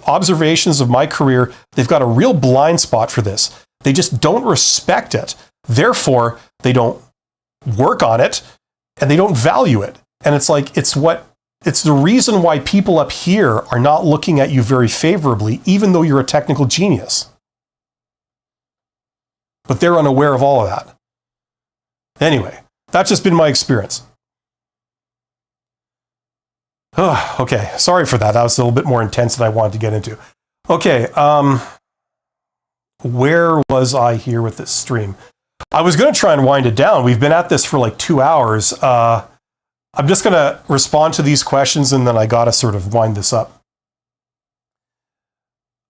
observations of my career, they've got a real blind spot for this. They just don't respect it. Therefore, they don't work on it and they don't value it. And it's like, it's the reason why people up here are not looking at you very favorably, even though you're a technical genius. But they're unaware of all of that. Anyway, that's just been my experience. Oh, okay, sorry for that. That was a little bit more intense than I wanted to get into. Okay, where was I here with this stream? I was going to try and wind it down. We've been at this for like 2 hours. I'm just going to respond to these questions and then I got to sort of wind this up.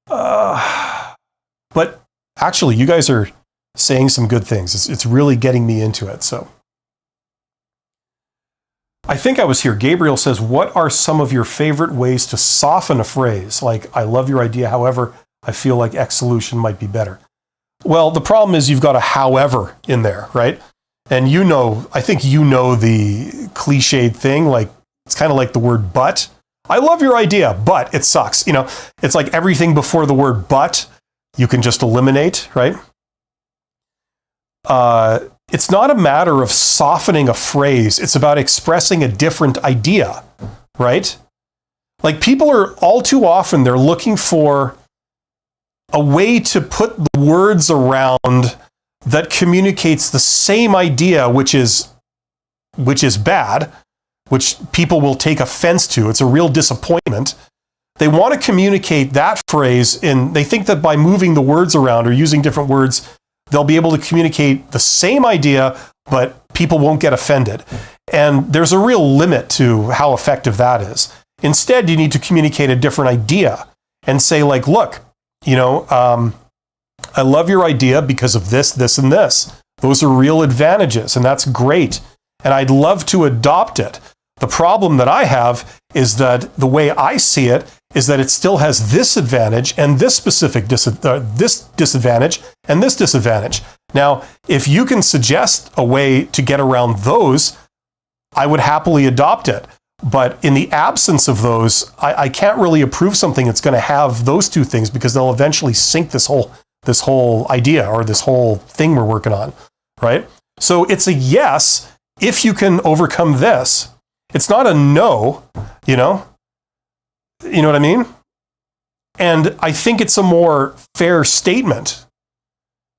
But actually, you guys are saying some good things. It's really getting me into it. So I think I was here. Gabriel says, what are some of your favorite ways to soften a phrase? Like, I love your idea. However, I feel like X solution might be better. Well, the problem is you've got a however in there, right? And you know, I think you know the cliched thing, like it's kind of like the word but. I love your idea, but it sucks. You know, it's like everything before the word but you can just eliminate, right? It's not a matter of softening a phrase. It's about expressing a different idea, right? Like people are all too often, they're looking for a way to put the words around that communicates the same idea, which is bad, which people will take offense to. It's a real disappointment. They want to communicate that phrase they think that by moving the words around or using different words, they'll be able to communicate the same idea, but people won't get offended. And there's a real limit to how effective that is. Instead, you need to communicate a different idea and say like, look, you know, I love your idea because of this, this, and this. Those are real advantages, and that's great. And I'd love to adopt it. The problem that I have is that the way I see it is that it still has this advantage and this specific this disadvantage and this disadvantage. Now, if you can suggest a way to get around those, I would happily adopt it. But in the absence of those, I can't really approve something that's going to have those two things because they'll eventually sink this whole idea or this whole thing we're working on, right? So it's a yes if you can overcome this. It's not a no, you know? You know what I mean? And I think it's a more fair statement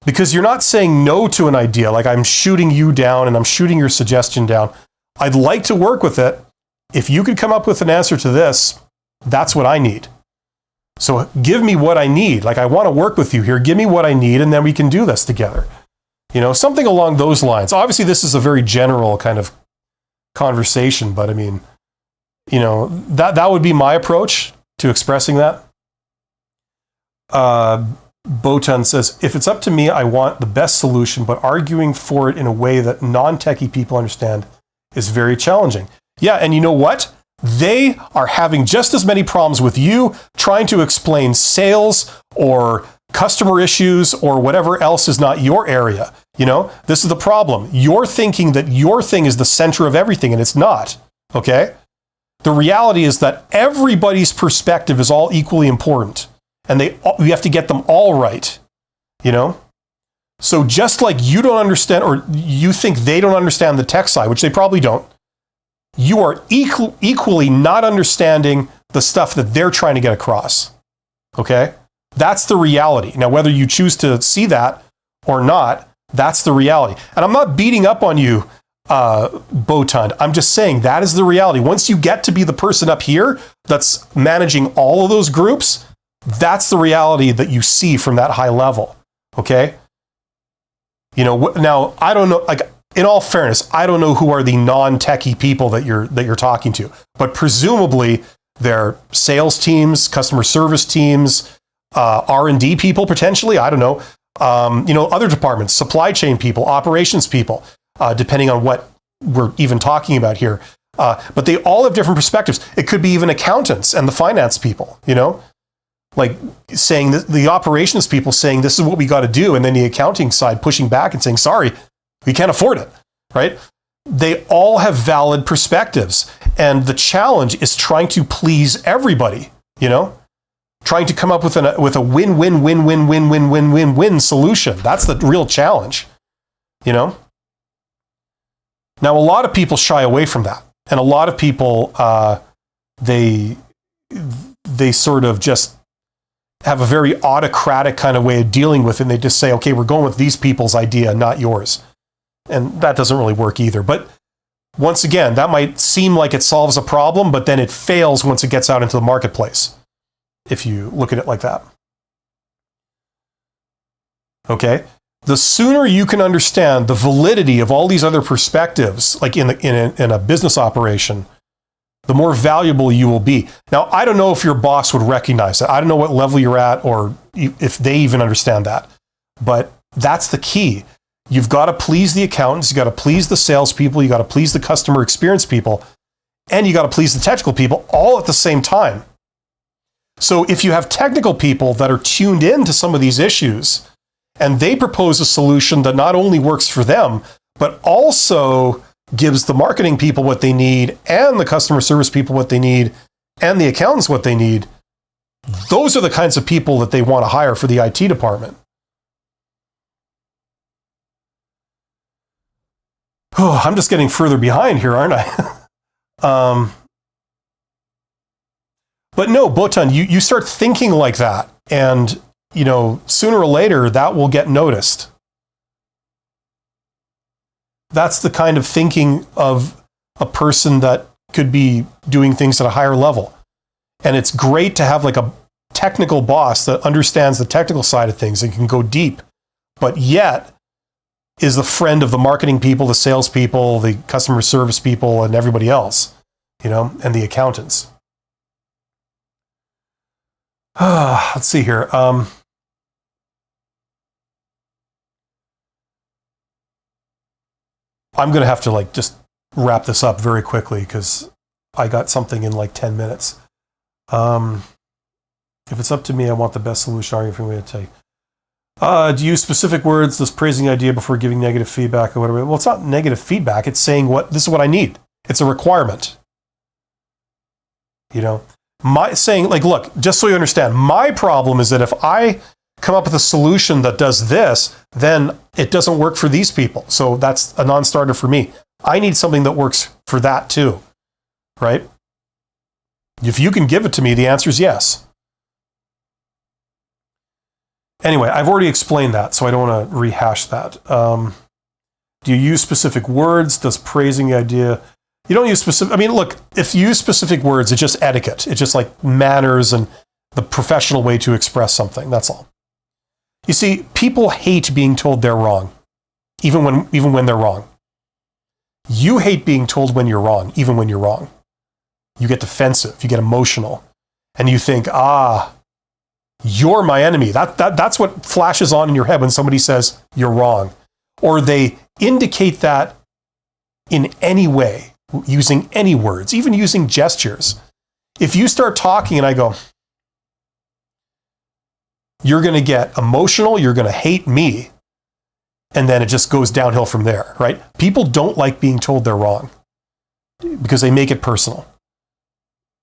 because you're not saying no to an idea, like I'm shooting you down and I'm shooting your suggestion down. I'd like to work with it. If you could come up with an answer to this, that's what I need. So give me what I need. Like I want to work with you here. Give me what I need and then we can do this together. You know, something along those lines. Obviously, this is a very general kind of conversation, but I mean, you know, that would be my approach to expressing that. Botan says, if it's up to me, I want the best solution, but arguing for it in a way that non-techie people understand is very challenging. Yeah, and you know what? They are having just as many problems with you trying to explain sales or customer issues or whatever else is not your area. You know, this is the problem. You're thinking that your thing is the center of everything, and it's not, okay? The reality is that everybody's perspective is all equally important, and you have to get them all right, you know? So just like you don't understand, or you think they don't understand the tech side, which they probably don't, you are equally not understanding the stuff that they're trying to get across, okay? That's the reality. Now, whether you choose to see that or not, that's the reality. And I'm not beating up on you, Botan. I'm just saying that is the reality. Once you get to be the person up here that's managing all of those groups, that's the reality that you see from that high level, okay? You know, now, I don't know, like, in all fairness, I don't know who are the non-techie people that you're talking to, but presumably they're sales teams, customer service teams, R&D people potentially. I don't know. You know, other departments, supply chain people, operations people, depending on what we're even talking about here. But they all have different perspectives. It could be even accountants and the finance people. You know, like saying that the operations people saying this is what we got to do, and then the accounting side pushing back and saying, sorry, we can't afford it, right? They all have valid perspectives. And the challenge is trying to please everybody, trying to come up with a win-win-win-win-win-win-win-win-win solution. That's the real challenge, Now, a lot of people shy away from that. And a lot of people, they sort of just have a very autocratic kind of way of dealing with it. And they just say, okay, we're going with these people's idea, not yours. And that doesn't really work either. But once again, that might seem like it solves a problem, but then it fails once it gets out into the marketplace, if you look at it like that. Okay? The sooner you can understand the validity of all these other perspectives, like in a business operation, the more valuable you will be. Now, I don't know if your boss would recognize that. I don't know what level you're at or if they even understand that. But that's the key. You've got to please the accountants, you've got to please the salespeople, you've got to please the customer experience people, and you got to please the technical people all at the same time. So if you have technical people that are tuned in to some of these issues, and they propose a solution that not only works for them, but also gives the marketing people what they need, and the customer service people what they need, and the accountants what they need, those are the kinds of people that they want to hire for the IT department. Oh, I'm just getting further behind here, aren't I? But no, Botan, you start thinking like that, and sooner or later that will get noticed. That's the kind of thinking of a person that could be doing things at a higher level. And it's great to have like a technical boss that understands the technical side of things and can go deep, but yet is the friend of the marketing people, the salespeople, the customer service people, and everybody else, and the accountants. Let's see here. I'm going to have to just wrap this up very quickly because I got something in 10 minutes. If it's up to me, I want the best solution argument for me to take. Do you use specific words, this praising idea before giving negative feedback or whatever? Well, it's not negative feedback. It's saying this is what I need. It's a requirement. Saying look, just so you understand, my problem is that if I come up with a solution that does this, then it doesn't work for these people. So that's a non-starter for me. I need something that works for that too, right? If you can give it to me, the answer is yes. Anyway, I've already explained that, so I don't want to rehash that. Do you use specific words? Does praising the idea... You don't use specific... look, if you use specific words, it's just etiquette. It's just manners and the professional way to express something. That's all. You see, people hate being told they're wrong, even when they're wrong. You hate being told when you're wrong, even when you're wrong. You get defensive, you get emotional, and you think, you're my enemy. That's what flashes on in your head when somebody says you're wrong. Or they indicate that in any way, using any words, even using gestures. If you start talking and I go, you're going to get emotional, you're going to hate me, and then it just goes downhill from there, right? People don't like being told they're wrong because they make it personal.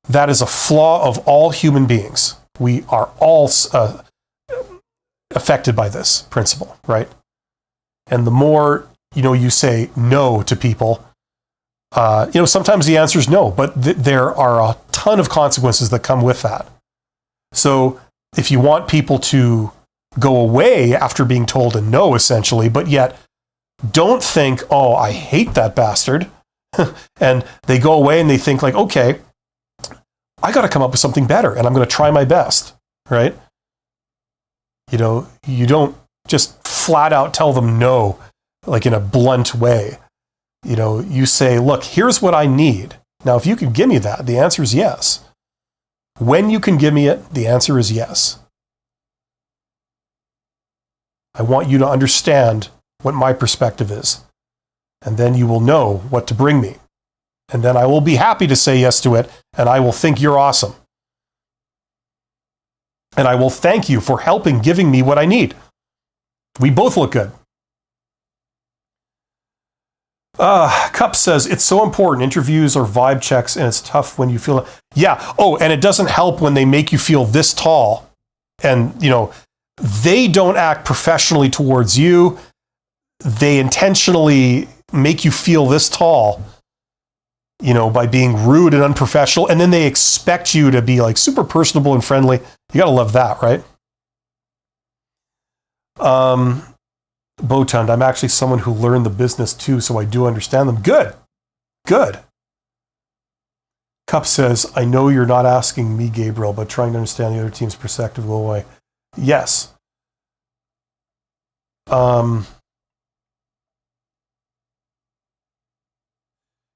That is a flaw of all human beings. We are all affected by this principle, right? And the more, you say no to people, sometimes the answer is no, but there are a ton of consequences that come with that. So if you want people to go away after being told a no, essentially, but yet don't think, oh, I hate that bastard, and they go away and they think okay, I got to come up with something better, and I'm going to try my best, right? You don't just flat out tell them no, in a blunt way. You say, look, here's what I need. Now, if you can give me that, the answer is yes. When you can give me it, the answer is yes. I want you to understand what my perspective is, and then you will know what to bring me. And then I will be happy to say yes to it, and I will think you're awesome. And I will thank you for giving me what I need. We both look good. Cup says, it's so important. Interviews are vibe checks, and it's tough when you feel... Yeah. Oh, and it doesn't help when they make you feel this tall. And, they don't act professionally towards you. They intentionally make you feel this tall, by being rude and unprofessional. And then they expect you to be like super personable and friendly. You got to love that, right? Botund, I'm actually someone who learned the business too, so I do understand them. Good. Cup says, I know you're not asking me, Gabriel, but trying to understand the other team's perspective a little way. Yes.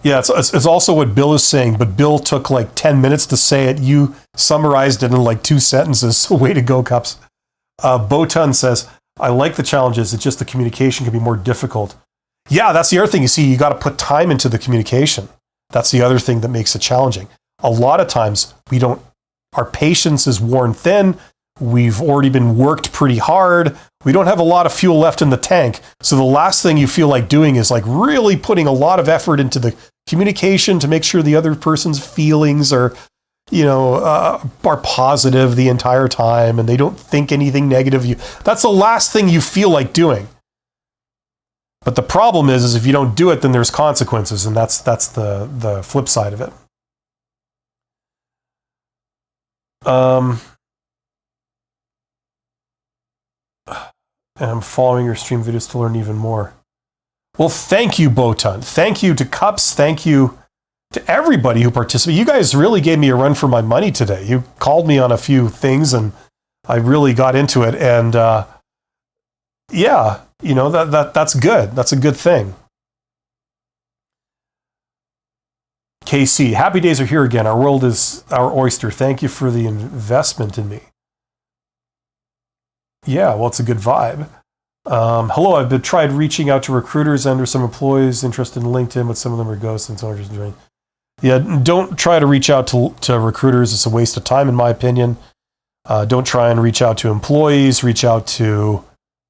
Yeah, it's also what Bill is saying, but Bill took like 10 minutes to say it. You summarized it in like 2 sentences. So way to go, Cups. Botun says, I like the challenges. It's just the communication can be more difficult. Yeah, that's the other thing. You see, you got to put time into the communication. That's the other thing that makes it challenging. A lot of times our patience is worn thin. We've already been worked pretty hard. We don't have a lot of fuel left in the tank. So the last thing you feel like doing is like really putting a lot of effort into the communication to make sure the other person's feelings are positive the entire time and they don't think anything negative. That's the last thing you feel like doing. But the problem is if you don't do it, then there's consequences, and that's the flip side of it. And I'm following your stream videos to learn even more. Well, thank you, Botun. Thank you to Cups. Thank you to everybody who participated. You guys really gave me a run for my money today. You called me on a few things, and I really got into it. And that's good. That's a good thing. KC, happy days are here again. Our world is our oyster. Thank you for the investment in me. Yeah, well, it's a good vibe. Hello, I've tried reaching out to recruiters and or some employees interested in LinkedIn, but some of them are ghosts and some are just doing. Yeah, don't try to reach out to recruiters. It's a waste of time, in my opinion. Don't try and reach out to employees. Reach out to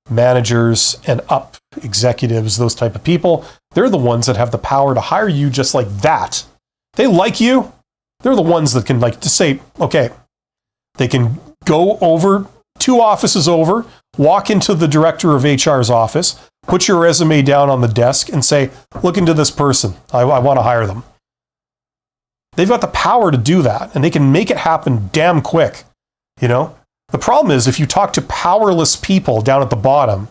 managers and up executives, those type of people. They're the ones that have the power to hire you just like that. They like you. They're the ones that can just say, okay, they can go over 2 offices over, walk into the director of HR's office, put your resume down on the desk and say, look into this person. I want to hire them. They've got the power to do that, and they can make it happen damn quick. The problem is if you talk to powerless people down at the bottom,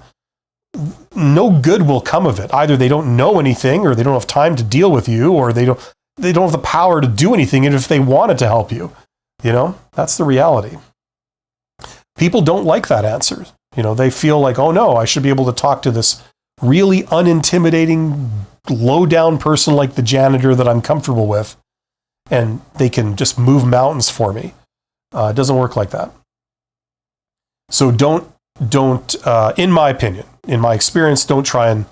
no good will come of it. Either they don't know anything, or they don't have time to deal with you, or they don't have the power to do anything, even if they wanted to help you. That's the reality. People don't like that answer. They feel like, oh no, I should be able to talk to this really unintimidating, low-down person like the janitor that I'm comfortable with, and they can just move mountains for me. It doesn't work like that. So don't, in my opinion, in my experience, don't try and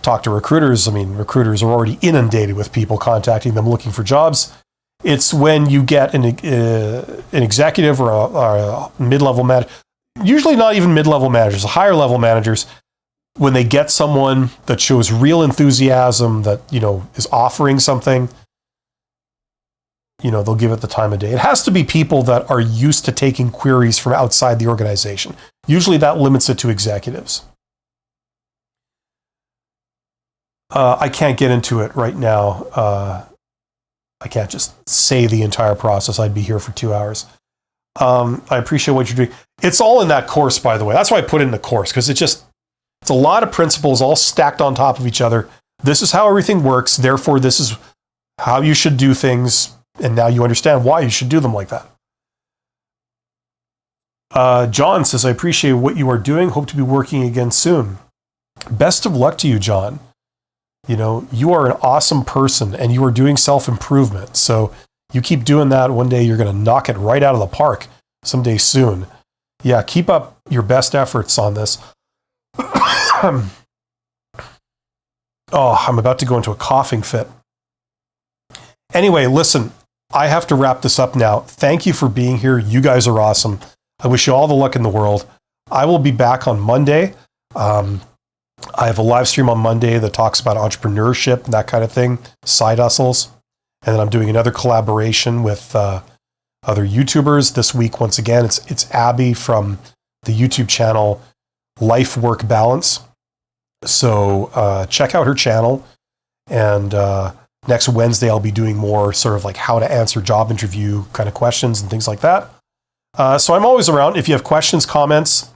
talk to recruiters. I mean, recruiters are already inundated with people contacting them looking for jobs. It's when you get an executive or a mid-level manager, usually not even mid-level managers, higher level managers, when they get someone that shows real enthusiasm, that, is offering something, they'll give it the time of day. It has to be people that are used to taking queries from outside the organization. Usually that limits it to executives. I can't get into it right now. I can't just say the entire process. I'd be here for 2 hours. I appreciate what you're doing. It's all in that course, by the way. That's why I put it in the course, because it's a lot of principles all stacked on top of each other. This is how everything works. Therefore, this is how you should do things. And now you understand why you should do them like that. John says, I appreciate what you are doing. Hope to be working again soon. Best of luck to you, John. You are an awesome person, and you are doing self-improvement. So you keep doing that. One day you're going to knock it right out of the park someday soon. Yeah, keep up your best efforts on this. I'm about to go into a coughing fit. Anyway, listen, I have to wrap this up now. Thank you for being here. You guys are awesome. I wish you all the luck in the world. I will be back on Monday. I have a live stream on Monday that talks about entrepreneurship and that kind of thing, side hustles. And then I'm doing another collaboration with other YouTubers this week. Once again, it's Abby from the YouTube channel Life Work Balance. So check out her channel. And next Wednesday, I'll be doing more sort of like how to answer job interview kind of questions and things like that. So I'm always around. If you have questions, comments,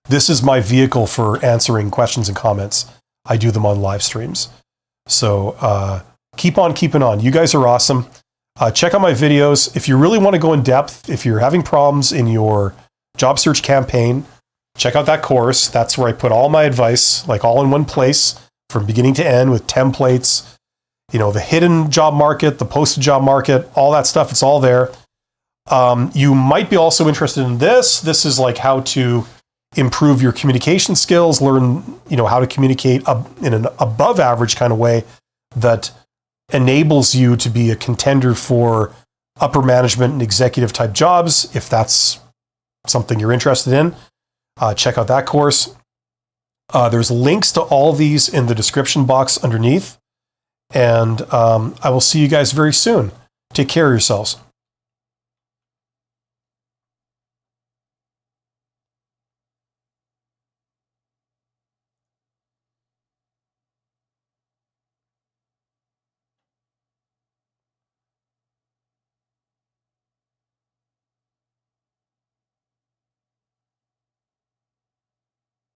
this is my vehicle for answering questions and comments. I do them on live streams. So keep on keeping on. You guys are awesome. Check out my videos. If you really want to go in depth, if you're having problems in your job search campaign, check out that course. That's where I put all my advice, like all in one place from beginning to end with templates, the hidden job market, the posted job market, all that stuff. It's all there. You might be also interested in this. This is like how to improve your communication skills, learn, how to communicate in an above average kind of way that enables you to be a contender for upper management and executive type jobs. If that's something you're interested in, check out that course. There's links to all these in the description box underneath. And I will see you guys very soon. Take care of yourselves.